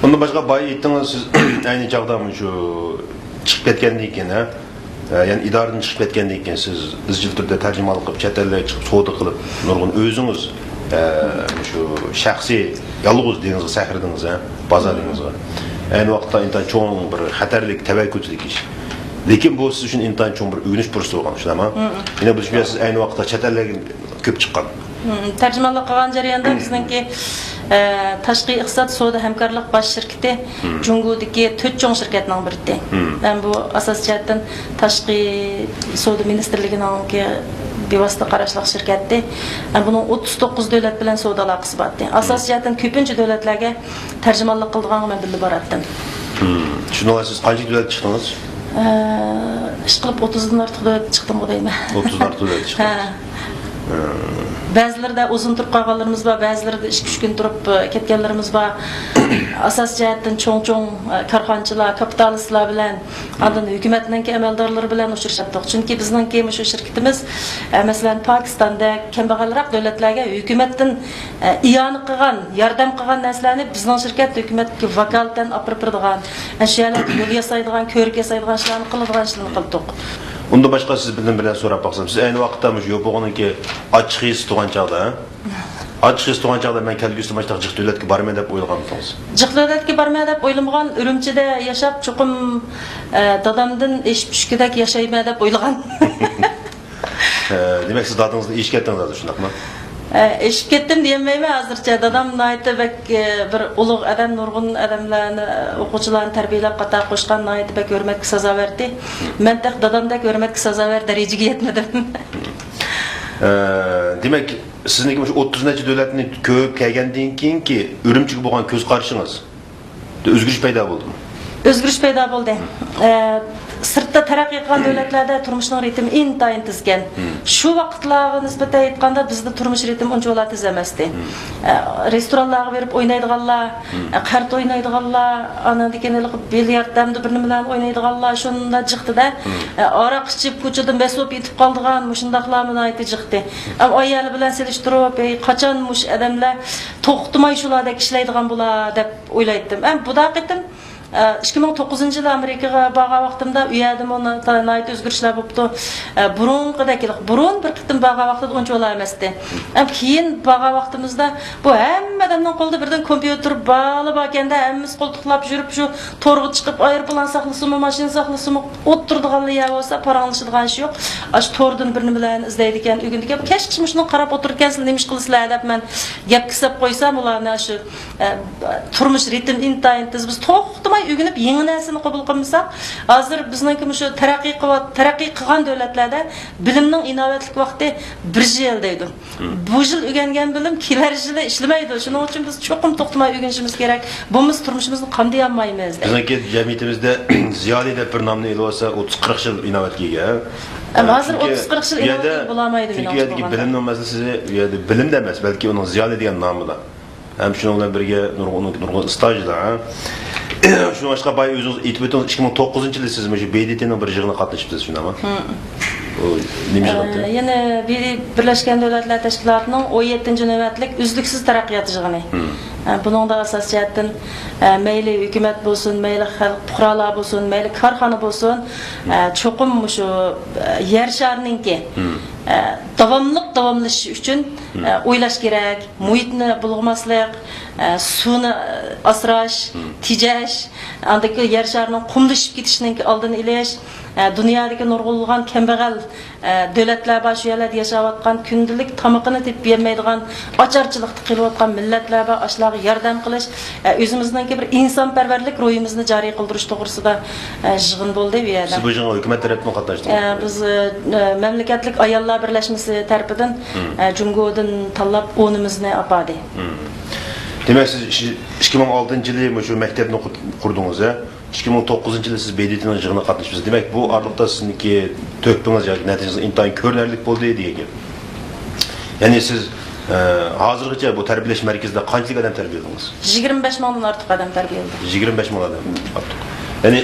Bundan boshqa boy aytdingiz, siz ayni chaqda shu chiqib ketgandan keyin, ha? Ya'ni idoradan chiqib ketgandan keyin siz izchil turda tarjimonlik qilib, chet ellarga chiqib savdo qilib, nurg'un o'zingiz shu shaxsiy yolg'iz dengizga sahrdingiz, ha? Bozor dengizga. Ayni vaqtda intan cho'ng bir xatarlik, tavakkulchilik ish. Lekin bu siz uchun intan cho'ng bir o'g'inish fursati bo'lgan, shundaymi? Yana bu siz ayni vaqtda chet ellarga ko'p chiqqan.
Tarjimonlik qilgan jarayonda bizningki tashqi iqtisod savdo hamkorlik bosh shirkati Jungodagi 4 cho'ng shirkatning biri. Men bu asosiyatdan tashqi savdo ministrligining bevosita qarashliq shirkati. Buning 39 davlat bilan savdo aloqasi bor. Asosiyatdan ko'pincha davlatlarga tarjimonlik qildigan men bilib boratdim.
Shunday siz qancha davlat chiqdingiz?
Ish qilib 30 dan ortiq davlat chiqdim deyman.
30 dan ortiq davlat chiqdingiz.
Ba'zilarida uzun turib qolganlarimiz bor, ba'zilarida 2-3 kun turib ketganlarimiz bor. Asos jihatdan cho'ng-cho'ng korxonchilar, kapitalistlar bilan, andan hukumatning amaldorlari bilan uchrashdik. Chunki bizningki shu shirkatimiz masalan Pokistonda kambag'alroq davlatlarga hukumatdan iyoni qilgan, yordam qilgan narsalarni bizning shirkat hukumatga vakolatdan olib beradigan, shu yerlarda yo'l yasaydigan, ko'rik yasaydigan ishlarni qildik.
Unda boshqa siz bilan so'rab baqsam, siz ayni vaqtda shu yo'pog'iniki ochiq his tug'an chaqda, ochiq his tug'an chaqda men kelgusi boshqa jiq davlatga bormayman deb o'ylaganmisiz?
Jiq davlatga bormayman deb o'ylamagan, Urumchida yashab chuqum dadamdan eshib tushkidak yashayman deb o'ylagan.
Demak siz dadingizni eshib ketdingiz shundaqmi?
Eshib ketdim deyolmayman hozircha. Dadam naytib bir ulug' odam, nurg'un odamlarni, o'quvchilarni tarbiyalab qata qo'shgan naytib hurmatga sazoverdi. Men taq dadamdek hurmatga sazover darajaga yetmadim.
Demak, sizniki shu 30 necha davlatni ko'p kelgandan keyinki Urumchiga bo'lgan ko'z qarishingiz o'zgarish paydo bo'ldimi?
O'zgarish paydo bo'ldi. Sirtda taraqqiy qilgan davlatlarda turmushning ritmi intayin tizgan. Shu vaqtlarga nisbatan aytganda bizda turmush ritmi uncha tez emasdi. Restoranlarga berib o'ynaydiganlar, qart o'ynaydiganlar, anadikenlik bilyard hamda bir nimalarni o'ynaydiganlar shunda jiqtida, aroq ichib ko'chada mas'ul yetib qoldigan mushundaqlarni aytib jiqdi. Ayoli bilan selishtirib, qachon mush odamlar to'xtamay shularda ishlaydigan bo'lar deb o'ylaydim. Bu daqiqatim 2009 yılı Amerika'ya bağa vaqtimda uyadim onu tanayt özgürüşler bo'libdi. Burun bir qitim bağa vaqtida uncha bo'la emasdi. Keyin bağa vaqtimizda bu hammadan qo'lda birdan kompyuter bağlı bakanda hammamiz qo'ltiqlab yurib shu to'rg'i chiqib aeroplan saqlasimi, mashina saqlasimi o'tirdiganlar ya bo'lsa paranglashadigan ish yo'q. Shu to'rdan bir nimalarni izlaydi ekan, o'g'indiga kechki shuni qarab o'tirgansizlar, nima ish qilasizlar deb men gap qilib qo'ysam, ularni shu turmush ritm intayin tez biz to'xtamay o'g'inib yangi narsani qabul qilmasak, hozir bizningki shu taraqqiy qilgan davlatlarda bilimning innovatlik vaqti 1 yil deydi. Bu yil o'rgangan bilim kelar yili ishlamaydi. Shuning uchun biz cho'qim to'xtamay o'rganishimiz kerak. Biz turmushimizni qanday olmaymiz.
Bizningki jamiyatimizda ziyoli deb bir nomni ilib olsa 30-40 yil innovatga ega.
Hozir 30-40 yil innovatga bo'lmaydi.
Chunki bilimning masalasi bilimda emas, balki uning ziyoli degan nomida. Ham shunga bilan birga nurg'un stajlar. Shuna boshqa boy o'zingiz aytib o'tdingiz 2009 yilda siz mana shu BDTning bir yig'inida qatnashibsiz, shundami? nima jig'ibdi?
Yine Birleşken Devletler Teşkilatı'nın 17. nöbetlik üzlüksüz taraqqiyat yig'ini. Bunun da asas jihatdan meyli hükümet bolsun, meyli fuqarolar bolsun, meyli korxona bolsun, cho'qim shu yer sharininki davomlashish uchun o'ylash kerak, muhitni bulg'maslik, suvni asrash, tejash, andagi yer sharining qumlashib ketishining oldini olish, dunyodagi nurg'ulg'an kambag'al davlatlar bor, shu yerlarda yashayotgan kundalik tomoqini tepib bermaydigan ocharchilikni qilayotgan millatlar bor, ashlarga yordam qilish, o'zimizningki bir insonparvarlik ro'yimizni joriy qildirish to'g'risida yig'in bo'ldi bu yerda.
Siz bu yig'inga hukumat tarafından qatnashdingiz?
Biz mamlakatlik ayollar birlashmasi tarafidan Jungodan tanlab o'nimizni opadi.
Demek siz 2006-yılı şu mektebini kurdunuz ya. 2009-yılı siz BDT'nin yig'inga qatnashibsiz. Demek bu aralıkta sizniki tökpüңiz yoki natijasi intayin ko'rinarlik bo'ldi degan. Ya'ni siz hozirgacha bu tarbiyalash markazida qanchalik odam tarbiyaladingiz?
25 mingdan ortiq odam tarbiyaladi.
25 ming odam yaptık. Yani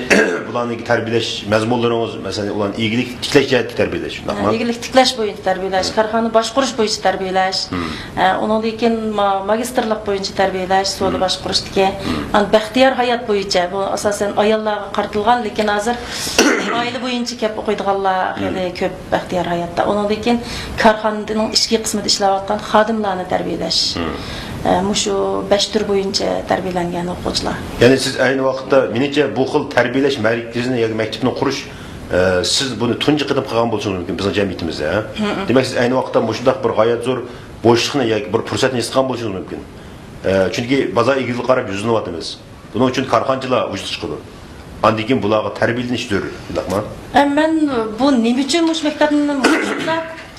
bularning tarbiyalash mazmunlaringiz, masalan, ularni iyilik tiklash jihatda tarbiyalash, shundaqmi?
İyilik tiklash bo'yicha tarbiyalash, korxona boshqarish bo'yicha tarbiyalash, undan keyin magistrlik bo'yicha tarbiyalash, suvni boshqarishdagi, baxtiyor hayot bo'yicha, bu asosan ayollarga qaratilgan, lekin hozir oila bo'yicha ko'p o'qiydiganlar ko'p baxtiyor hayotda. Undan keyin korxonaning ichki qismida ishlayotgan xodimlarni tarbiyalash. Mushu 5 tur bo'yicha tarbiyalangan o'quvchilar.
Ya'ni siz ayni vaqtda menimcha bu xil tarbiyalash markazini yoki maktabni qurish siz buni tunji qilib qilgan bo'lishingiz mumkin bizning jamiyatimizda. Demak siz ayni vaqtda mushundaq bir g'oyat zo'r bo'shliqni yoki bir fursatni his qilgan bo'lishingiz mumkin. Chunki bozor egiga qarab yuzinyapmiz. Buning uchun korxonchilar vujud chiqadi. Andan keyin bularga tarbiyalanish zarur, undaqmi?
Men bu nima uchun mush maktabni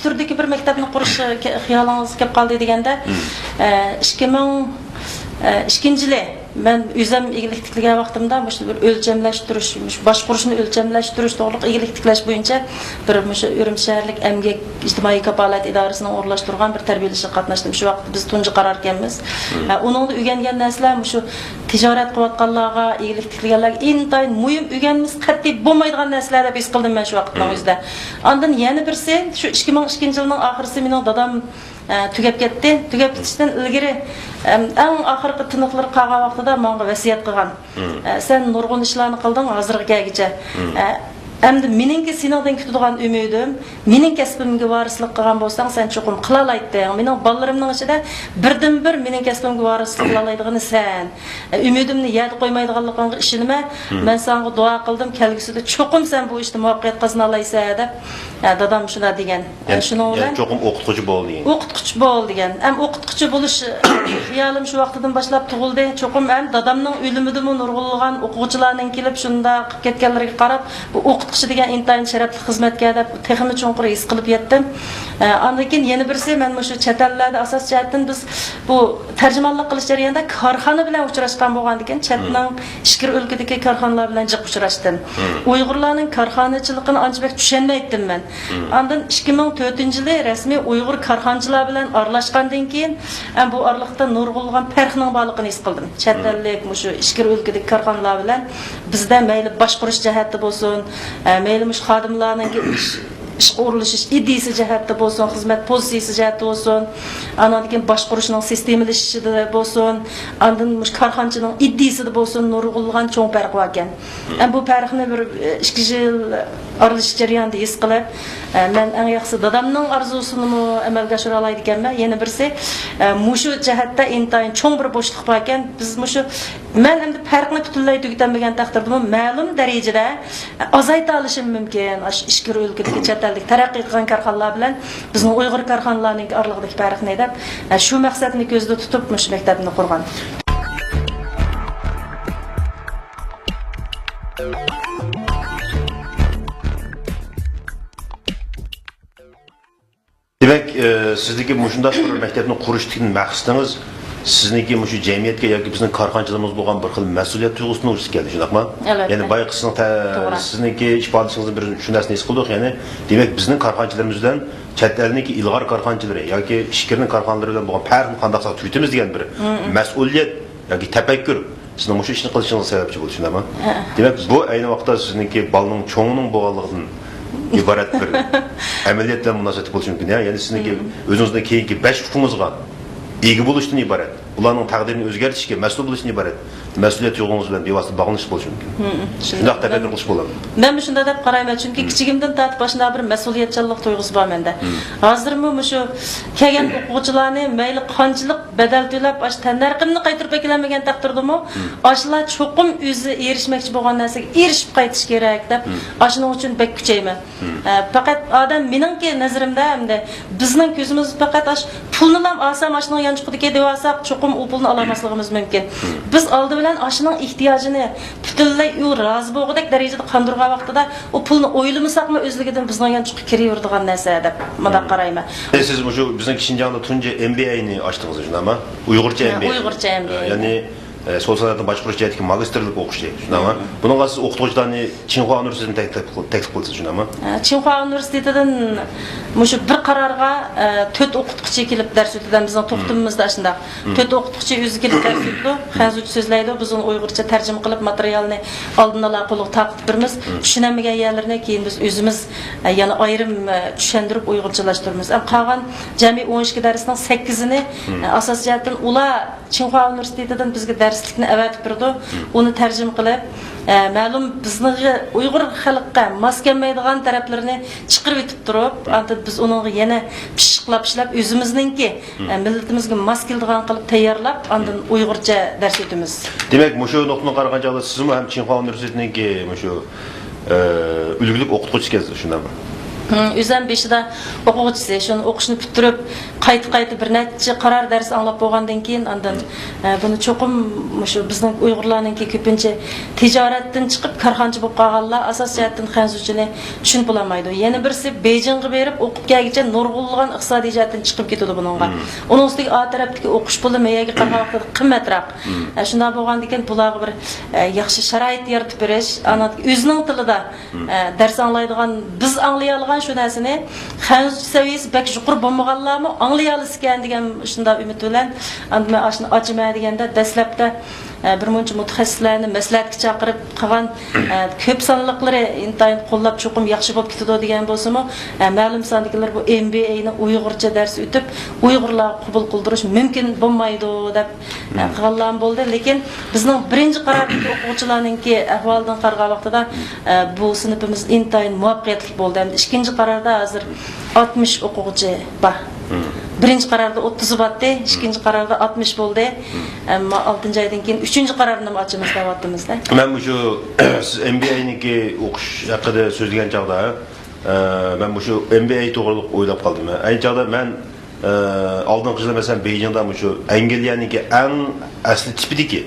turdagi bir maktabni qurish xiyolingizga kelib qoldi deganda 2002-yili men o'zim igilik tiklagan vaqtimda mush bir o'lchamlashtirish, mush boshqurishni o'lchamlashtirish, to'g'riq igilik tiklash bo'yicha bir mush Urumchi shaharlik emgak ijtimoiy kafolat idorasining o'rlashtirgan bir tarbiyalashga qatnashdim. Shu vaqt biz tunji qarar ekanmiz. Uning o'rgangan narsalar shu tijorat qilayotganlarga, igilik tiklaganlarga intayin muhim o'rganimiz qat'iy bo'lmaydigan narsalar deb his qildim men shu vaqtning o'zida. Ondan yana birsi shu 2002-yilning oxirisi mening dadam tugab ketdi. Tugab ketishdan ilgari eng oxirgi tiniqlar qolgan vaqtida menga vasiyat qilgan. Sen nurg'un ishlarni qilding hozirgacha. Endi meningki sendan kutadigan umidim, mening kasbimga varislik qilgan bo'lsang, sen cho'qim qila olayding. Mening bolalarimning ichida birdan-bir mening kasbimga varislik qila oladigan sen. Umidimni yad qo'ymaydiganligingga ishonaman. Men senga duo qildim, kelgusida cho'qim sen bu ishda muvaffaqiyat qozona olaysan deb. Dadam shuna degan. Shuning bilan
cho'qim o'qituvchi bo'l degan.
O'qituvchi bo'l degan. Ham o'qituvchi bo'lish xiyolim shu vaqtdan boshlab tug'ildi. Cho'qim ham dadamning o'limidimi nurg'ulg'an o'quvchilarning kelib shunda qilib ketganlariga qarab, bu o'qituvchi degan intayin sharafli xizmatga deb texnik cho'nqur his qilib yetdim. Ondan keyin yana birisi men shu chet ellarda asos jihatdan biz bu tarjimonlik qilish jarayonida korxona bilan uchrashgan bo'lgan ekan, chetning ishkir o'lkadagi korxonalar bilan jiq uchrashdim. Uyg'urlarning korxonachiligini ancha bek tushunmaydim men. Ondan 2004-yili rasmiy Uyg'ur korxonchilar bilan aralashgandan keyin bu oraliqda nurg'ulg'an farqning borligini his qildim. Chet ellik shu ishkir o'lkadagi korxonalar bilan bizda mayli boshqarish jihati bo'lsin, mayli xodimlarning ish o'rlashish ideyasi jihatda bo'lsin, xizmat pozitsiyasi jihatda bo'lsin, andan keyin boshqarishning sistemlashishida bo'lsin, andan korxonchining ideyasida bo'lsin, nurg'ulg'an cho'ng farq bor ekan. Bu farqni bir 2 yil aralash jarayonida his qilib, men eng yaxshisi dadamning orzusini amalga oshira olay ekanman. Yana birisi mushu jihatda intayin cho'ng bir bo'shliq bor ekan. Biz mushu men endi farqni butunlay tugatmagan taqdirda ma'lum darajada azayta olishim mumkin. Ishkir o'lkadagi chet ellik taraqqiy qilgan korxonalar bilan bizning Uyg'ur korxonalarining oralig'idagi farqni deb shu maqsadni ko'zda tutib mushu maktabni qurgan.
Demek sizdeki mushundaq bir maktabni qurishdan maqsadingiz sizniki mushu jamiyatga yoki bizning korxonchilarimiz bo'lgan bir xil mas'uliyat tuyg'usini o'rgatish keldi, shundaqmi? Ya'ni bayqisning sizniki ifodasingizning bir shundasini his qildik, ya'ni demak bizning korxonchilarimiz bilan chet elniki ilg'or korxonchilari yoki ishkirning korxonalari bilan bo'lgan farqni qanday qilib tutamiz degan bir mas'uliyat yoki tafakkur sizning mushu ishni qilishingiz sababchi bo'ldi, shundaqmi? Demak bu ayni vaqtda sizniki bolaning cho'ngining bo'lganligidan iborat bir amaliyot bilan munosabat bo'lishi mumkin. Ya'ni sizniki o'zingizning keyingi 5 huquqingizga ega bo'lishdan iborat. Ularning taqdirini o'zgartirishga mas'ul bo'lishdan iborat. Mas'uliyat yo'g'ingiz bilan bevosita bog'lanish bo'lishi mumkin. Shunday tafakkur qilish bo'ladi.
Men shunda deb qarayman, chunki kichigimdan tortib boshida bir mas'uliyatchanlik tuyg'usi bor menda. Hozirmi shu kelgan o'quvchilarni mayli qanchalik badal to'lab, ash tanarqimni qaytarib kelmagan taqdirdami, ashlar cho'qim o'zi erishmoqchi bo'lgan narsaga erishib qaytish kerak deb, ashuning uchun bek kuchayman. Faqat odam meningki nazarimda hamda bizning ko'zimiz faqat ash pulni ham olsam, ashuning yanchiqidagi devasak, cho'qim u pulni olmasligimiz mumkin. Biz oldi bilan ashuning ehtiyojini butunlay u rozi bo'lgudek darajada qandirgan vaqtida u pulni o'ylamasaqmi o'zligidan bizning yanchiqqa kiraveradigan narsa deb menda qarayman.
Siz shu bizning Xinjiangda tunji MBA'ni ochdingiz shundaymi? Uyg'urcha MBA.
Uyg'urcha MBA.
Ya'ni sol san'atni boshqarish jihatiga magistrlik o'qishdi, shundaymi? Buningga siz o'qituvchilarni Tsinghua universitetidan taklif qilsiz, shundaymi?
Tsinghua universitetidan mushu bir qarorga 4 o'qituvchi kelib dars o'tadi. Bizning to'xtamimizda shunda 4 o'qituvchi o'zi kelib dars o'tadi. Xanzuch so'zlaydi, biz uni uyg'urcha tarjima qilib materialni oldin ola qo'liq taqib birimiz. Tushunamagan yerlarini keyin biz o'zimiz yana ayrim tushuntirib uyg'urchalashtiramiz. Qolgan jami 12 darsning 8ini asos jihatdan ular Tsinghua universitetidan bizga darslikni avatib berdi. Uni tarjima qilib, ma'lum bizning uyg'ur xalqqa mos kelmaydigan taraflarini chiqarib o'tib turib, biz uni yana pishiqlab ishlab o'zimizningki millatimizga mos keladigan qilib tayyorlab, ondan uyg'urcha dars o'tamiz.
Demak, shu nuqtadan qaragan chog'da sizmi ham Tsinghua universitetininki shu ulgurlik o'qituvchisiz, shundaymi?
O'zim beshida o'quvchisi, shuni o'qishni bitirib, qayta bir necha qaror dars anglab bo'lgandan keyin, ondan buni cho'qim shu bizning uyg'urlarningki ko'pincha tijoratdan chiqib korxonchi bo'lib qolganlar asos jihatdan xanzuchini tushunib olmaydi. Yana birisi Beijingga berib o'qib kelguncha nurg'ulg'an iqtisodiy jihatdan chiqib ketadi buningga. Uning ustiga a tarafdagi o'qish puli meyaga qaraganda vaqtida qimmatroq. Shunday bo'lgandan keyin bularga bir yaxshi sharoit yaratib berish, o'zining tilida dars anglaydigan, biz anglay olgan shu narsani xanzuch saviyasi bak yuqori bo'lmaganlarmi anglay olishgan degan shunda umid bilan men ashuni ochma deganda dastlabda bir muncha mutaxassislarni maslahatga chaqirib qilgan ko'p sonliqlari intayin qo'llab cho'qim yaxshi bo'lib ketadi degan bo'lsa-mu, ma'lum sondagilar bu MBA ni uyg'urcha dars o'tib uyg'urlar qabul qildirish mumkin bo'lmaydi deb qilganlar bo'ldi, lekin bizning birinchi qarordagi o'quvchilarningki ahvolidan qaragan vaqtida bu sinfimiz intayin muvaffaqiyatli bo'ldi. Ikkinchi qarorda hozir 60 o'quvchi bor. Birinchi qarorda 30 batdi, ikkinchi qarorda 60 bo'ldi. Ammo 6-oydan keyin 3-qarorni ochamiz deyapmizda.
Men shu siz MBA'niki o'qish haqida so'zlagan chog'da, men shu MBA to'g'riliq o'ylab qoldim. Ayni chog'da men oldingi yilda masalan Beijingda shu Angliyaniki eng asli tipidagi,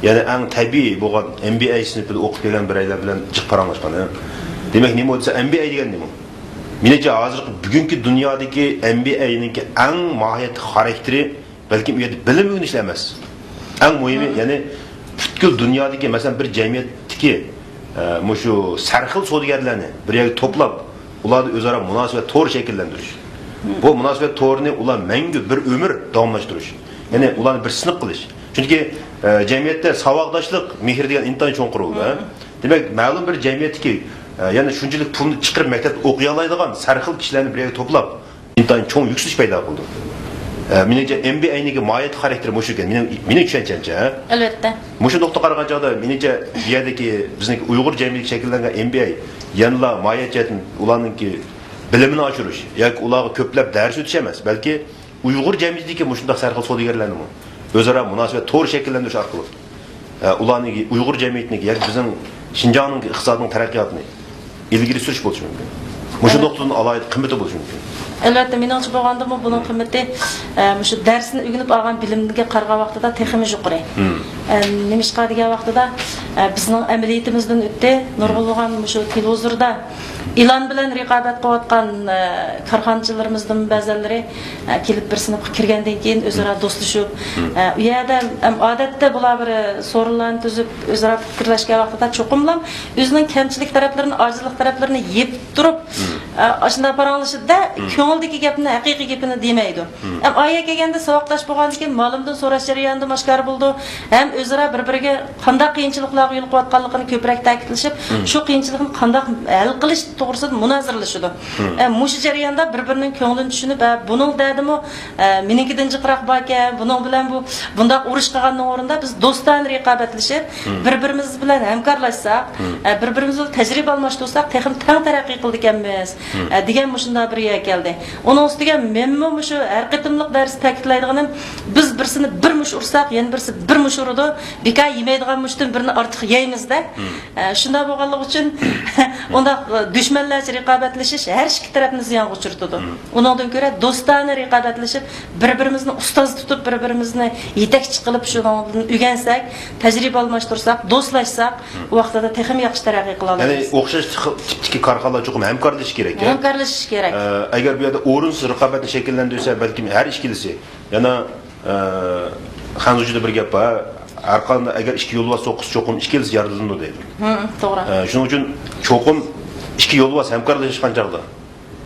ya'ni eng tabiiy bo'lgan MBA sinfida o'qib kelgan biraylar bilan jiq paranglashgan. Demak, nima bo'lsa MBA degan nima? Menimcha hozir bugungi dunyodagi MBA'ninki eng mohiyat xarakteri balki u yerda bilim o'rganish emas. Eng muhimi, ya'ni butkul dunyodagi masalan bir jamiyatdagi shu sarxil savdogarlarni bir yerga to'plab, ularni o'zaro munosabat to'g'ri shakllantirish. Bu munosabat to'g'rini ular mangu bir umr davomlashtirish. Ya'ni ularni bir sinib qilish. Chunki jamiyatda savoddoshlik, mehr degan intayin cho'nqir bo'ldi. Demak, ma'lum bir jamiyatdagi ya'ni shunchalik pulni chiqarib maktabda o'qiy oladigan sarxil kishilarni bir yerga to'plab, intayin cho'ng yuksalish paydo bo'ldi. Menimcha MBA'niki mohiyat xarakteri shu ekan. Mening tushunchimcha.
Albatta.
Mushu nuqta qaragan chog'da menimcha bu yerdagi bizniki Uyg'ur jamiyatiga shakllangan MBA yanla mohiyat jihatdan ularningki bilimini oshirish yoki ularga ko'plab dars o'tish emas, balki Uyg'ur jamiyatidagi shunday sarxil savdogarlarni o'zaro munosabat to'g'ri shakllantirish orqali ularning Uyg'ur jamiyatining yoki bizning Xinjiangning iqtisodiy taraqqiyotini ilgari surish bo'lishi mumkin. Mushu nuqtadan alohida qimmati bo'lishi mumkin.
Albatta, meningcha bo'lganda buning qimmati shu darsni o'rganib olgan bilimga qaragan vaqtida texmi yuqori. Nimishqa degan vaqtida bizning amaliyatimizdan o'tdi, nurg'ulg'an shu televizorda ilan bilan raqobat qilayotgan korxonchilarimizdan ba'zilari kelib bir sinfga kirgandan keyin o'zaro do'stlashib, u yerda odatda bular bir so'rinlarni tuzib o'zaro fikrlashgan vaqtida cho'qimlam o'zining kamchilik taraflarini, ojizlik taraflarini yeb turib Aşında paranlaşıda köngüldeki gapni, haqiqiy gapini demaydi. Hem aya kelganda savoqdash bo'lgandan keyin ma'lumdan so'rash jarayonida oshkor bo'ldi. Hem o'zaro bir-biriga qanday qiyinchiliklarga yo'l qo'yayotganligini ko'proq ta'kidlashib, shu qiyinchilikni qanday hal qilish to'g'risida munoziralashadi. Mush jarayonda bir-birining ko'nglini tushunib, buning dadimi menikidan jiqroq bor ekan, buning bilan bundoq urush qilganning o'rnida biz do'stona raqobatlashib, bir-birimiz bilan hamkorlashsak, bir-birimiz bilan tajriba almashtirsak, texim tang taraqqiy qildik ekanmiz. Degan mushunda bir yer keldi. Onun ustiga menmi mushu har qitimliq dars ta'kidlaydiganim biz birsini bir mush ursak, yana birisi bir mush uradi. Beka yemaydigan mushdan birini ortiq yeymizda. Shunda bo'lganligi uchun unda dushmanlarcha raqobatlashish har ikki tarafni ziyonga uchirtadi. Undan ko'ra do'stona raqobatlashib, bir-birimizni ustoz tutib, bir-birimizni yetakchi qilib shundan o'rgansak, tajriba almashtirsak, do'stlashsak, u vaqtda texim yaxshi taraqqiy qila olamiz.
Ya'ni o'xshash tipdagi korxonalar cho'qim hamkorlashish kerak.
Hamkorlashish kerak.
Agar bu yerda o'rinsiz raqobatni shakllantirsa, balki har ikkilisi yana Xanzuchida bir gap bor. Har qanday agar ikki yo'lbars so'qqiz cho'qim ikkilisi yordamlandi deydi.
To'g'ri.
Shuning uchun cho'qim ikki yo'lbars hamkorlashgan chog'da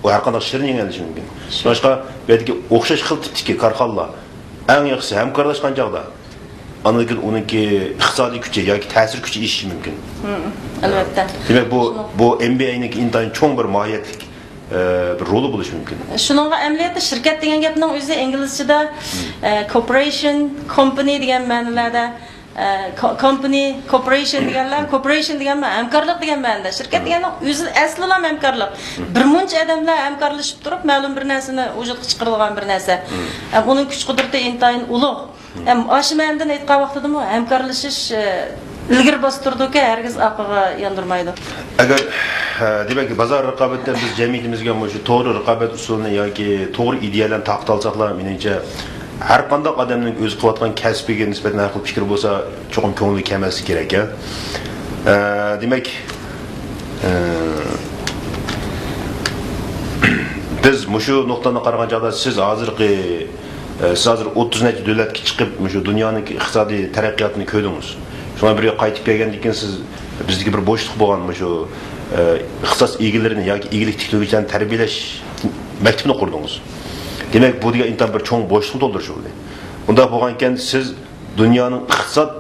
u har qanday shirin yengilishi mumkin. Boshqa bu yerdagi o'xshash xil tipdagi korxonalar eng yaxshisi hamkorlashgan chog'da anaki uningki iqtisodiy kuchi yoki ta'sir kuchi ishishi mumkin.
Albatta.
Demak bu MBA'ning intayin cho'ng bir mohiyatlik bir roli bo'lishi mumkin.
Shuningga amaliyotda shirkat degan gapning o'zi inglizchada corporation, company degan ma'nolarda company, corporation degan hamkorlik degan ma'noda. Shirkat deganning o'zi aslida hamkorlik. Bir muncha odamlar hamkorlashib turib, ma'lum bir narsani vujudga chiqarilgan bir narsa. Uning kuch qudrati intayin ulug'. Aşı ma'nodan aytgan vaqtida hamkorlashish ilgir bostirdi-ku, hargiz aqlga yondirmaydi.
Agar demak bozor raqobatida biz jamiyatimizga shu to'g'ri raqobat usulini yoki to'g'ri ideyalarni taqdim olsaqlar, menimcha har qanday odamning o'zi qilayotgan kasbiga nisbatan har xil fikr bo'lsa, cho'qim ko'ngli kelmasligi kerak. Demak biz shu nuqtadan qaragan chog'da siz hozir 30 necha davlatga chiqib, shu dunyoning iqtisodiy taraqqiyotini ko'rdingiz. Shuna birga qaytib kelgandan keyin siz bizdagi bir bo'shliq bo'lgan shu ixtisos egalarini yoki egilik tiklovchilarni tarbiyalash maktabini qurdingiz. Demak, bu degan intan bir cho'ng bo'shliqni to'ldirish bo'ldi. Unda bo'lgan ekan siz dunyoning iqtisod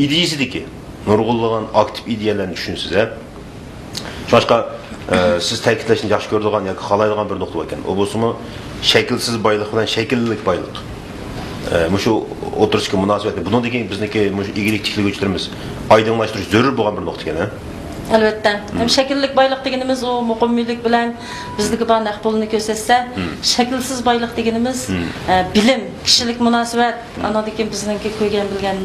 ideyasidagi nurg'unlagan aktiv ideyalarni tushunsiz, Boshqa siz ta'kidlashni yaxshi ko'radigan yoki xohlaydigan bir nuqta ekan. U bo'lsa-mu shaklsiz boylik bilan shakllilik boylik. Shu o'tirishga munosabatli. Bundan keyin bizniki egilik tiklovchilarimiz oydinlashtirish zarur bo'lgan bir nuqta ekan.
Albatta. Hem şekillik boylik deganimiz o muqimmilik bilan bizdagi bor pulni ko'rsatsa, shaklsiz boylik deganimiz bilim, kishilik munosabat, anadagi bizningki qo'ygan bilgan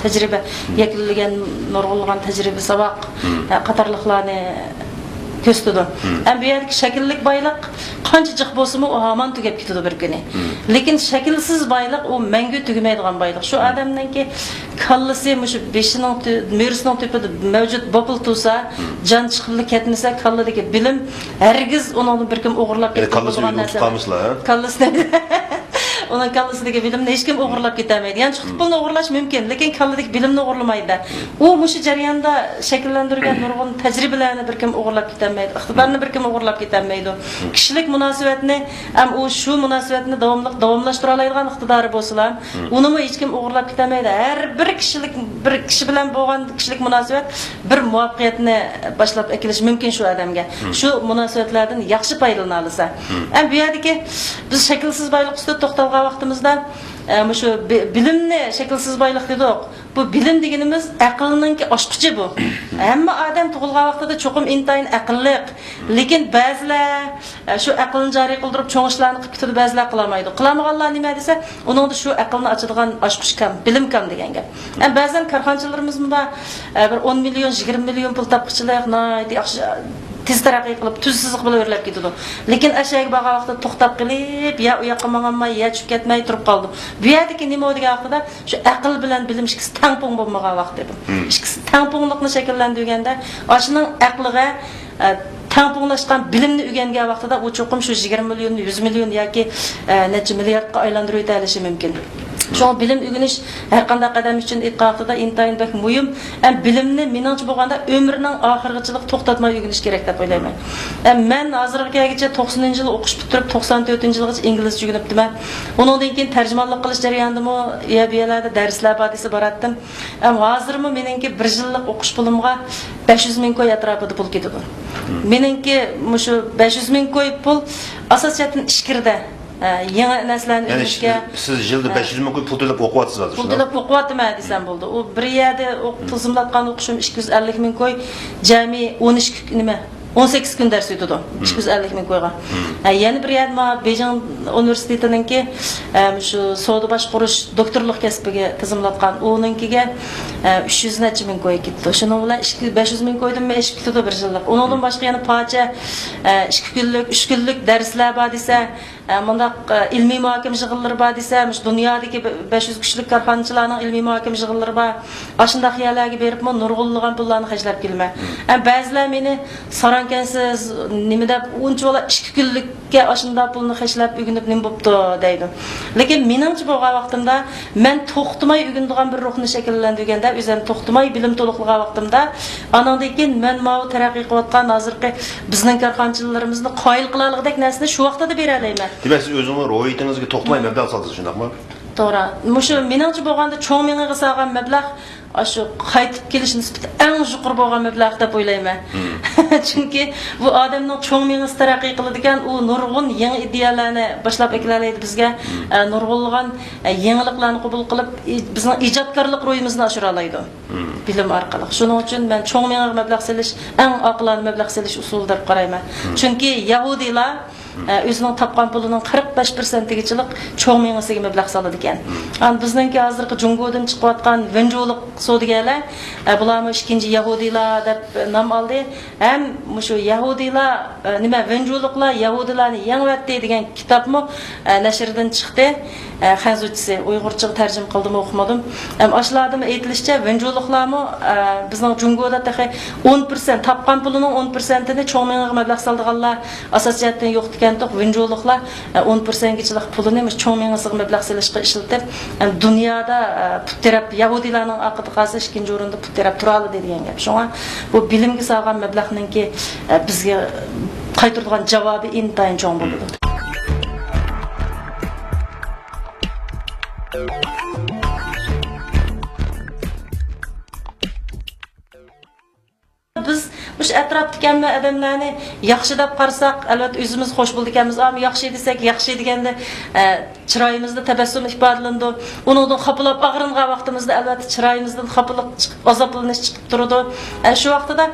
tajriba, yakilgan nurg'ulgan tajriba saboq qatorliqlarni ko'rsatadi. Ham bu yerdagi shakllik boylik qancha jiq bo'lsa-mu u hamon tugab ketadi bir kuni. Lekin shaklsiz boylik u mangu tugamaydigan boylik. Shu odamningki kallasi shu beshining merisining tepida mavjud bopil tursa, jon chiqib ketmasa, kalladagi bilim hargiz uni bir kim o'g'irlab ketadigan narsa. Kallasi onun kallasidagi bilimni hech kim o'g'irlab ketamaydi. Ya'ni chiqib pulni o'g'irlash mumkin, lekin kalladagi bilimni o'g'irlamaydi. U mushu jarayonda shakllantirgan nurg'un tajribalarni bir kim o'g'irlab ketamaydi. Iqtidorni bir kim o'g'irlab ketamaydi. Kishilik munosabatni ham u shu munosabatni davomlashtira oladigan iqtidori bo'lsa, uni hech kim o'g'irlab ketamaydi. Har bir kishi bilan bo'lgan kishilik munosabat bir muvaffaqiyatni boshlab akilish mumkin shu odamga. Shu munosabatlardan yaxshi foydalana olsa. Ham bu yerdagi biz shaklsiz boylik ustida to'xtalgan vaqtimizda shu bilimni shaklsiz boylik dedik. Bu bilim deganimiz aqlninki ochqichi bu. Hamma odam tug'ilgan vaqtida cho'qim intayin aqlliq, lekin ba'zilar shu aqlni joriy qildirib cho'ng ishlarni qilib ketadi, ba'zilar qilolmaydi. Qilamaganlar nima desa, uningda shu aqlni ochadigan ochqich kam, bilim kam degan gap. Ba'zan korxonachilarimiz bor, bir 10 million, 20 million pul topqichilar, yaxshi tez taraqqiy qilib, tuzsizlik bilan o'rlab ketadi. Lekin ashaga borgan vaqtda to'xtab qilib, ya u yoqqa manganmay, ya tushib ketmay turib qoldi. Bu yerdagi nima degan vaqtda shu aql bilan bilim ikkisi tangpong bo'lmagan vaqt edi. Ikkisi tangponglikni shakllantirganda, oshining aqliga tangponglashgan bilimni o'rgangan vaqtida u cho'qim shu 20 million, 100 million yoki necha milliardga aylantirib o'talishi mumkin. Şoň bilim ügüniş her qanday qadam üçün itqaqda intayin bek muhim. Bilimni meningçe bolganda ömrüniň ahirgaçylyk toktatmay ügüniş gerek dep oylayman. Men hazırgacha 90-njy ýyl okuş bitirip 94-njy ýylgacha inglizce ügünipdimen. Onundan keyin terjümanlyk qilish jarayonynda YBL'de dersler badisi baratdım. Hazırmı meningki 1 ýyllyk okuş pulumga 500 000 koy atrapyda pul ketidi. Meningki muşu 500 000 koy pul asasiyatyn işkirde. Yeni neslen
yani siz yılda 500 000 koy pul төлөп okuyatsız hazır.
Pul төлөp okuyattım desem boldu. O bir ýerde tızımlatkan okuşum 250 000 koy, jami 12 nime 18 gün ders ötüdü. 250 000 koyga. Yani bir ýerde ma Beijing Üniversitetininki şu sowda başguruş doktorluk kesbiga tızımlatkan onunkiga 300 neçe ming koy gitdi. Şunu bilen 500 000 koydum men eşik tutdu bir ýyllyk. Onundan başga ýa-ni paça 2 günlük 3 günlük dersler bar dese mundaq ilmi muhakeme jygyllary bar dese, dünýädäki 500 kişilik karhançylaryň ilmi muhakeme jygyllary bar. Aşyndak ýerlerge berip nurgullygan pullarny haşlap gelme. Bäziler meni sarankensiz nime dep onça bola 2 günlükke aşyndak pulny haşlap ügünüp nim bopdy diýdi. Lekin meningçe bolgan wagtymda men toktumay ügündigen bir ruhny şekillendirgende özüm toktumay bilim toluklyga wagtymda anandan keyin men maw terakki kılatgan hazırki bizning karhançylarymyzni qaýıl kılalyk närseni şu wagtda da bereleymen.
Demek siz özüňiz roýatyňyzga toktumay meblag saldysyz şundakmy?
To'g'ri. Muşu meningçe bolganda çoň meňe salgan meblag aşu qaytyp keliş nisbeti en juqur bolgan meblag dep oylayman. Çünki bu adamning çoň meňe terakki kıladigan o nurgun ýeňi ideýalarny başlap eklerleydi bizge. Nurgullygan ýeňiliklerni qabul kılıp bizning ijadkarlyk roýumyzyny aşyra alaydy. Bilim arkaly. Şonuň üçin men çoň meňe meblag seliş en aqlan meblag seliş usuly dep garaýman. Çünki Yahudiler özünün tapqan pulunun 45%-giçilik çoğ meňesiga meblag salady eken. Bizninki hazırkı Jungodan çykyp atgan Venjoluk sowdagarlar bularmy ikinji Yahudiler dep nam aldy. Hem şu Yahudiler nima Venjoluklar Yahudilarny ýeňwetdi degan kitapmy näşirden çykdy. Hanzuçisi Uygurça terjim kıldım okumadım. Aşılardım eğitilişçe Venjoluklarmy bizning Jungoda tahi 10% tapqan pulunun 10%ni çoğ meňe meblag saldyganlar asasiyatdan ýok diýen tok Venjoluklar 10%giçilik puluny çoğ meňesiga meblag selişge işletip dünýäde putterap Yahudilarnyň akydygasy ikinji orunda putterap turaly diýen gep. Şoňa bu bilimge salgan meblagninki bizge gaýtyrdygan jawaby intaýyn çoň boldy. Biz bu etrafdaki adamlarni yaxshi deb qarasak, albatta özümüz hoş boldy ekenmiz, ama yaxshi desek, yaxshi degende çyraýymyzda tabassum ifadalandi. Onundan xapalap agyryngan wagtymyzda albatta çyraýymyzdan xapalyk azaplanyş çykyp turdy. Şu wagtda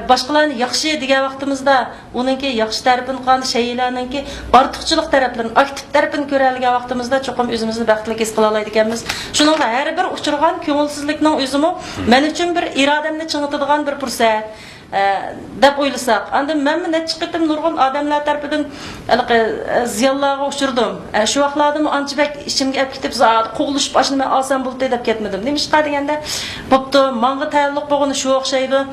başgalarny yaxshi degan wagtymyzda onunki yaxshi tarapyny qan şeýlerninki artykçylyk taraplaryny, aktiv tarapyny görälgen wagtymyzda çoqum özümüzni bäxtli his kıla alaydy ekenmiz. Şunuňla her bir uçurgan köňülsizlikniň özümi men üçin bir iradamny çyňytydigan bir pursat. Dep oylasak, anda men neçe qitim nurgun adamlar tarapydan ziyonlarga uçurdum. Şu wagtlarda ança bek işimge ep ketip zat qoguluş başyny men alsam boldy dep ketmedim. Nemişqa degende bopdu manga taýyarlyk bolgyny şu okşaýdy.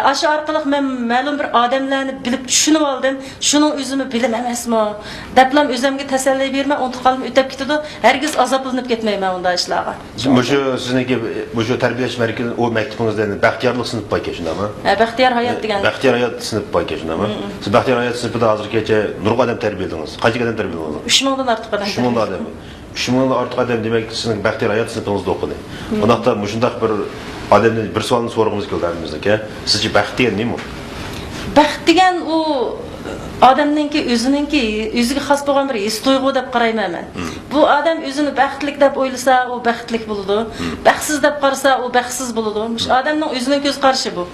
Aşy arkaly men ma'lum bir adamlarny bilip düşünüp aldım. Şunuň özümi bilim emasmy? Deplam özümge teselli berme, unutup kalyp ötep ketdi. Hergiz azaplanyp ketmeýmen unda işlarga.
Muşu sizniki muşu terbiýeleş merkezi o mektebiňizde Baxtiýarlyk synıp bar eken şundamy?
Baxtiýar hayat degan.
Baxtiýar hayat synıp bar eken şundamy? Siz Baxtiýar hayat synıpda hazırkeçe nurgun adam terbiýelediňiz. Kaçyk adam terbiýelediniz?
3000'dan artyk adam.
3000 adam. 3000'dan artyk adam demek sizin Baxtiýar hayat synıpyňyzda okudy. Onakda muşundaq bir adamdan bir sualny soragymyz keldi adamymyzda. Sizce baxt diýen nime?
Baxt degan o adamninki özüge has bolgan bir his toýgu dep garaýman men. Bu adam özüni baxtlik dep oýlasa, o baxtlik boldy. Baxtsiz dep garasa, o baxtsiz boldy. Adamning özüniň göz garaşy bu.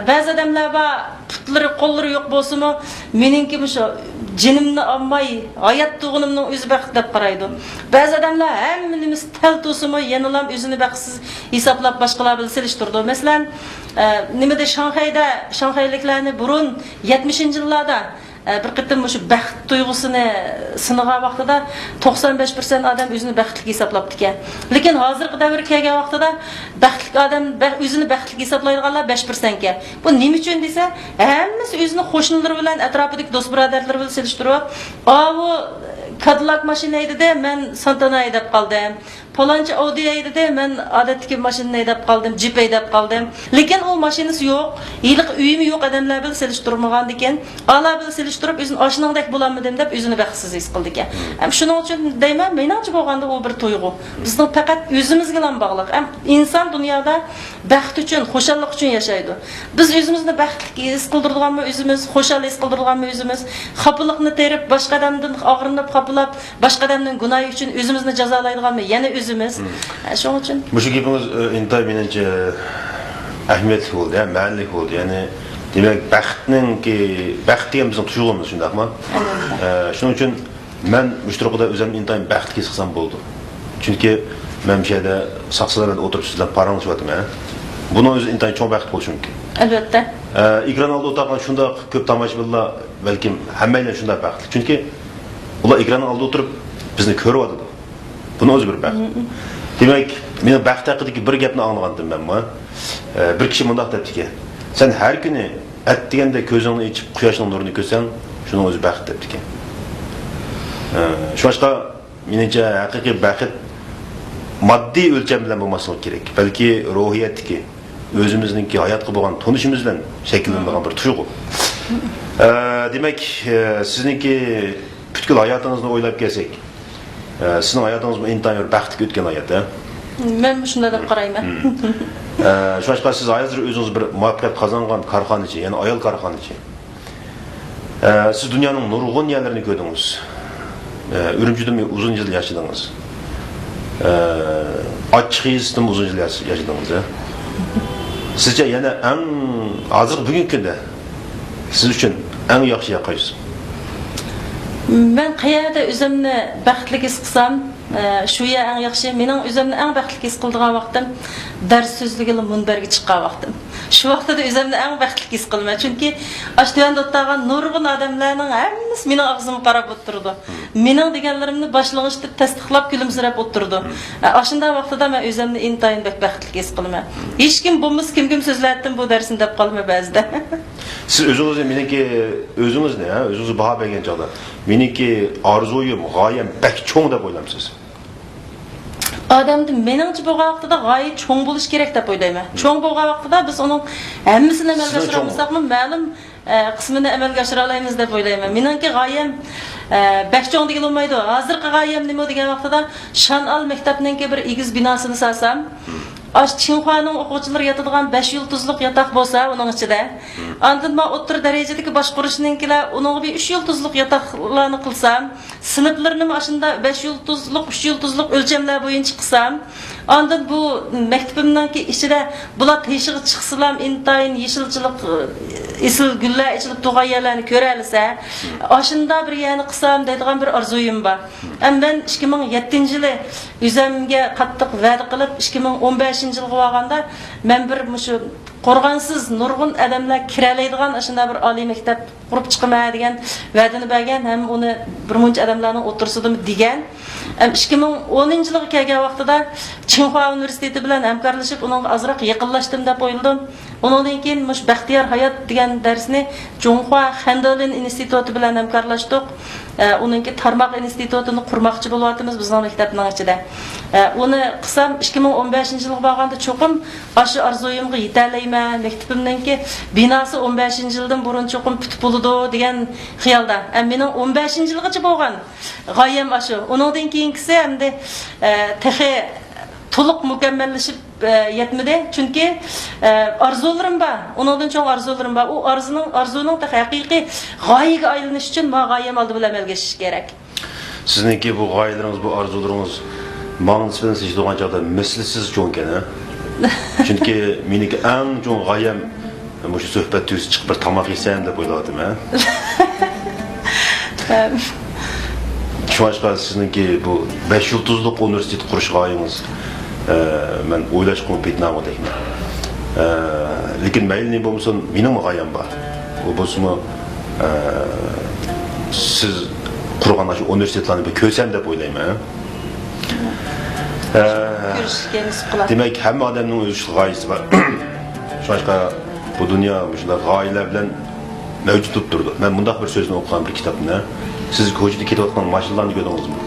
Bäzi adamlar bar, putlary, gollary ýok bolsamy, meninki şu jinimni almay, hayat tuğunumning özü baxt dep garaýdy. Bäzi adamlar hemmenimiz tel tosamy, ýanylam özüni baxtsiz hisaplap başgalar bilen selişdirdi. Mesalan, nimede Şanhaýliklarni burun 70-nji ýyllarda bir qitim şu baxt tuýgusyny synagan wagtda 95% adam özüni baxtly hisaplapdy eken. Lekin hazırky däwr kelgen wagtda baxtly adam özüni baxtly hisaplaýanlar 5% eken. Bu nime üçin dese, hemmesi özüni hoşnulary bilen atrapydaky dost biradärleri bilen selişdirip, "Awu Cadillac maşina edi de men Santana edip kaldım. Falanca Audi dedi, ben adetki maşını edip kaldım, Jeep edip kaldım. Lekin o maşinası yok, iyilik üyümü yok adamlar bilen seliştirmağan diken. Allah bilen seliştirip özün aşınandek bulanmadım dep özünü bəxtsiz his qıldı diken. Hem şunun için deymen, menimce bolğanda o bir toyğu. Bizning faqat özümüzge bilan bağlıq. Hem insan dünyada bəxt üçün, xoşallık üçün yaşaydı. Biz özümüzni baxtli his qıldırılganmı özümüz, xoşal his qıldırılganmı özümüz, xapılıqni terip, başqa adamdan ağrınıp xapılap, başqa adamның günahı üçün özümüzni jazalaydiganmı yana özümüz. Şoň üçün
Muşu gepiniz intay menimce ahmiyetli oldu, ya, ma'nili oldu. Yani demek baxt degan bizning tuyg'umiz shundaqmi? Shuning uchun men mushtroqda o'zim intay baxt his qilsam bo'ldi. Chunki men bu yerda saqchilar bilan o'tirib sizlar paranglashyotim. Buni o'zi intay cho'ng baxt bo'lishi mumkin.
albatta.
Ekran oldida o'tirgan shundaq ko'p tomoshabinlar balkim hammalar shunday baxtli. Chunki ular ekran oldida o'tirib bizni ko'ryapti. Buni o'zi bir baxt. Demak, men baxt haqidagi bir gapni anglagandim men. Bir kishi mundaq debdiki, sen har kuni at deganda ko'zingni ichib quyoshning nurini ko'rsang, shuning o'zi baxt debdiki. Shuning menimcha haqiqiy baxt moddiy o'lcham bilan bo'lmasligi kerak. Balki ruhiyatdagi o'zimizningki hayotga bo'lgan tunishimiz bilan shakllangan bir tuyg'u. Demak, sizningki butkul hayotingizni o'ylab kelsak, sizning hayotingiz intayin bir baxtli o'tgan hayot.
Men shunday deb qarayman.
Shuning siz hozir o'zingiz bir muvaffaqiyat qozongan korxonachi, ya'ni ayol korxonachi. Siz dunyoning nurg'un yerlarini ko'rdingiz. Urumchida uzun yil yashadingiz. Ochqizda uzun yil yashadingiz. Sizce yana eng hozir bugungi kunda siz uchun eng yaxshi yer qaysi?
Men qayerda o'zimni baxtli his qilsam, shu yer eng yaxshi. Mening o'zimni eng baxtli his qildigan vaqtim dars so'zligini munbarga chiqqan vaqtim. Shu vaqtda o'zimni eng baxtli his qilman. Chunki ashtyanda o'tirgan nurg'un odamlarning hammasi mening og'zimga qarab o'tirdi. Mening deganlarimni boshlang'ich tasdiqlab kulimsirab o'tirdi. Ashunda vaqtida men o'zimni intayin baxtli his qilman. Hech kim bo'lmas kim so'zlatdim bu darsni deb qolma ba'zida.
Siz o'zingizni meniki o'zingizni, o'zingizni baho bergan chog'da meniki orzuyim, g'oyam bak cho'ng deb o'ylamsiz.
Adamda meningcha bo'lgan vaqtida g'oya cho'ng bo'lish kerak deb o'ylayman. Cho'ng bo'lgan vaqtida biz uning hammasini amalga oshiramiz-mi, ma'lum qismini amalga oshira olamiz deb o'ylayman. Meningki g'oyam bak cho'ng degan bo'lmaydi. Hozirgi g'oyam nima degan vaqtida Shanal maktabining bir egiz binosini salsam, Çinhua'nın o'quvchilari yotadigan 5 yulduzliq yotoq bo'lsa, uning ichida, ondan men o'rta darajadagi boshqarishninkilar uning bir 3 yulduzliq yotoqlarni qilsam, sinflarni mashunda 5 yulduzliq, 3 yulduzliq o'lchamlar bo'yicha qilsam, ondan bu maktabimningki ichida bular teshig'i chiqsalam, intayin yeshilchilik, esil gullar ichilib turgan yerlarni ko'ra olsa, ashunda bir yana qilsam deydigan bir orzuyim bor. Men 2007-yili o'zimga qattiq va'da qilib 2015-yilga borganda men bir shu qo'rg'onsiz nurg'un odamlar kiralaydigan shunday bir oliy maktab qurib chiqaman degan va'dani bergan, ham uni bir muncha odamlarning o'tirsida degan. 2010-yilga kelgan vaqtida Tsinghua universiteti bilan hamkorlashib uning azroq yaqinlashdim deb o'yladim. Undan keyin mush baxtiyor hayot degan darsni Tsinghua Handolin instituti bilan hamkorlashdik. Uningki tarmoq institutini qurmoqchi bo'lyapmiz bizning maktabning ichida. Uni qilsam 2015-yilga borganda cho'qim shu orzuyimga yetalayman. Maktabimningki binosi 15-yildan burun cho'qim bitib bo'ladi degan xiyolda. Mening 15-yilgacha bo'lgan g'oyam shu. Undan keyingisi hamda texi to'liq mukammallashib yetmedi. Chunki orzularim bor. Undan cho'ng orzularim bor. U arzuning haqiqiy g'oyaga aylanish uchun men g'oyam oldi bilan amalga oshish kerak.
Sizningki bu g'oyalaringiz, bu orzularingiz menga nisbatan siz turgan chog'da mislsiz cho'ng ekan. Chunki meniki eng cho'ng g'oyam shu suhbat tuz chiqib bir tomoq yesam deb o'yladim. Şuaşqa sizningki bu 5 yulduzliq universitet qurish g'oyangiz men o'ylash qo'ymayman deyman. Lekin mayli ne bo'lsin, mening g'oyam bor. U bo'lsa siz qurgan shu universitetlarni bir ko'rsam deb o'ylayman. Demak, hamma odamning o'z g'oyasi bor. Şuaşqa bu dunyo shunday g'oyalar bilan mavjud turdi. Men bundaq bir so'zni o'qigan bir kitobni siz ko'chada ketayotgan mashinalarni ko'rdingizmi?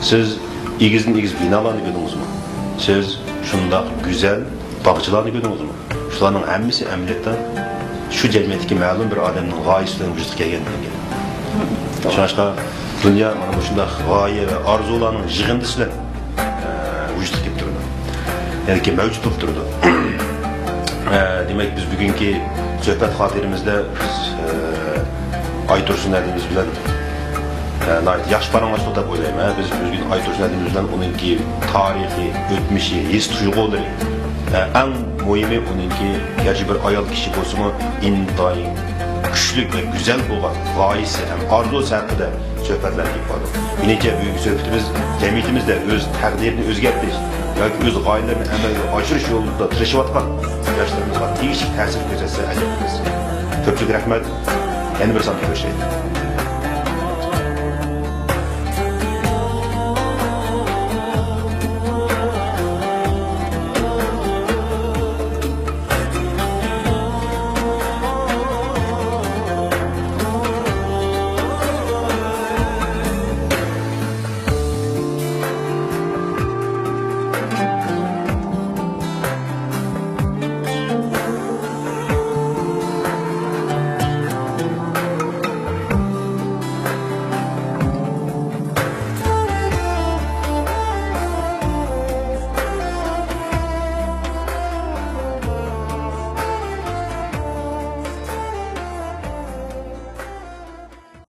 Siz egiz binalarni gördünüzmü? Siz şundaq güzel bağçılarını gördünüzmü? Şularning hammasi amaliyotda şu jamiyatdagi ma'lum bir odamning g'oyasidan vujudga kelgan. Şunashqa dünya mana bu shunday g'oya va orzularning yig'indisi bilan vujudga kelib turdi. Ya'ni mavjud bo'lib turdi. Demak biz bugungi suhbat xotirimizda Aytursun adimiz bilan yaxshi paranglashdik deb o'ylayman. Biz bugun Aytursun adimiz bilan uningki tarixiy, o'tmishi, his tuyg'ulari, eng muhimi uningki garchi bir ayol kishi bo'lsa-mu, intoyin kuchli va go'zal bo'lgan g'oyasi ham orzusi haqida suhbatlar qilib qoldik. Menimcha bu suhbatimiz jamiyatimizda o'z taqdirini o'zgartirish yoki o'z g'oyalarini amalga oshirish yo'lida tirishayotgan yoshlarimizga tegishli ta'sir ko'rsatsa ajab emas. Ko'pchilik rahmat. Yana bir sonda görüşelim.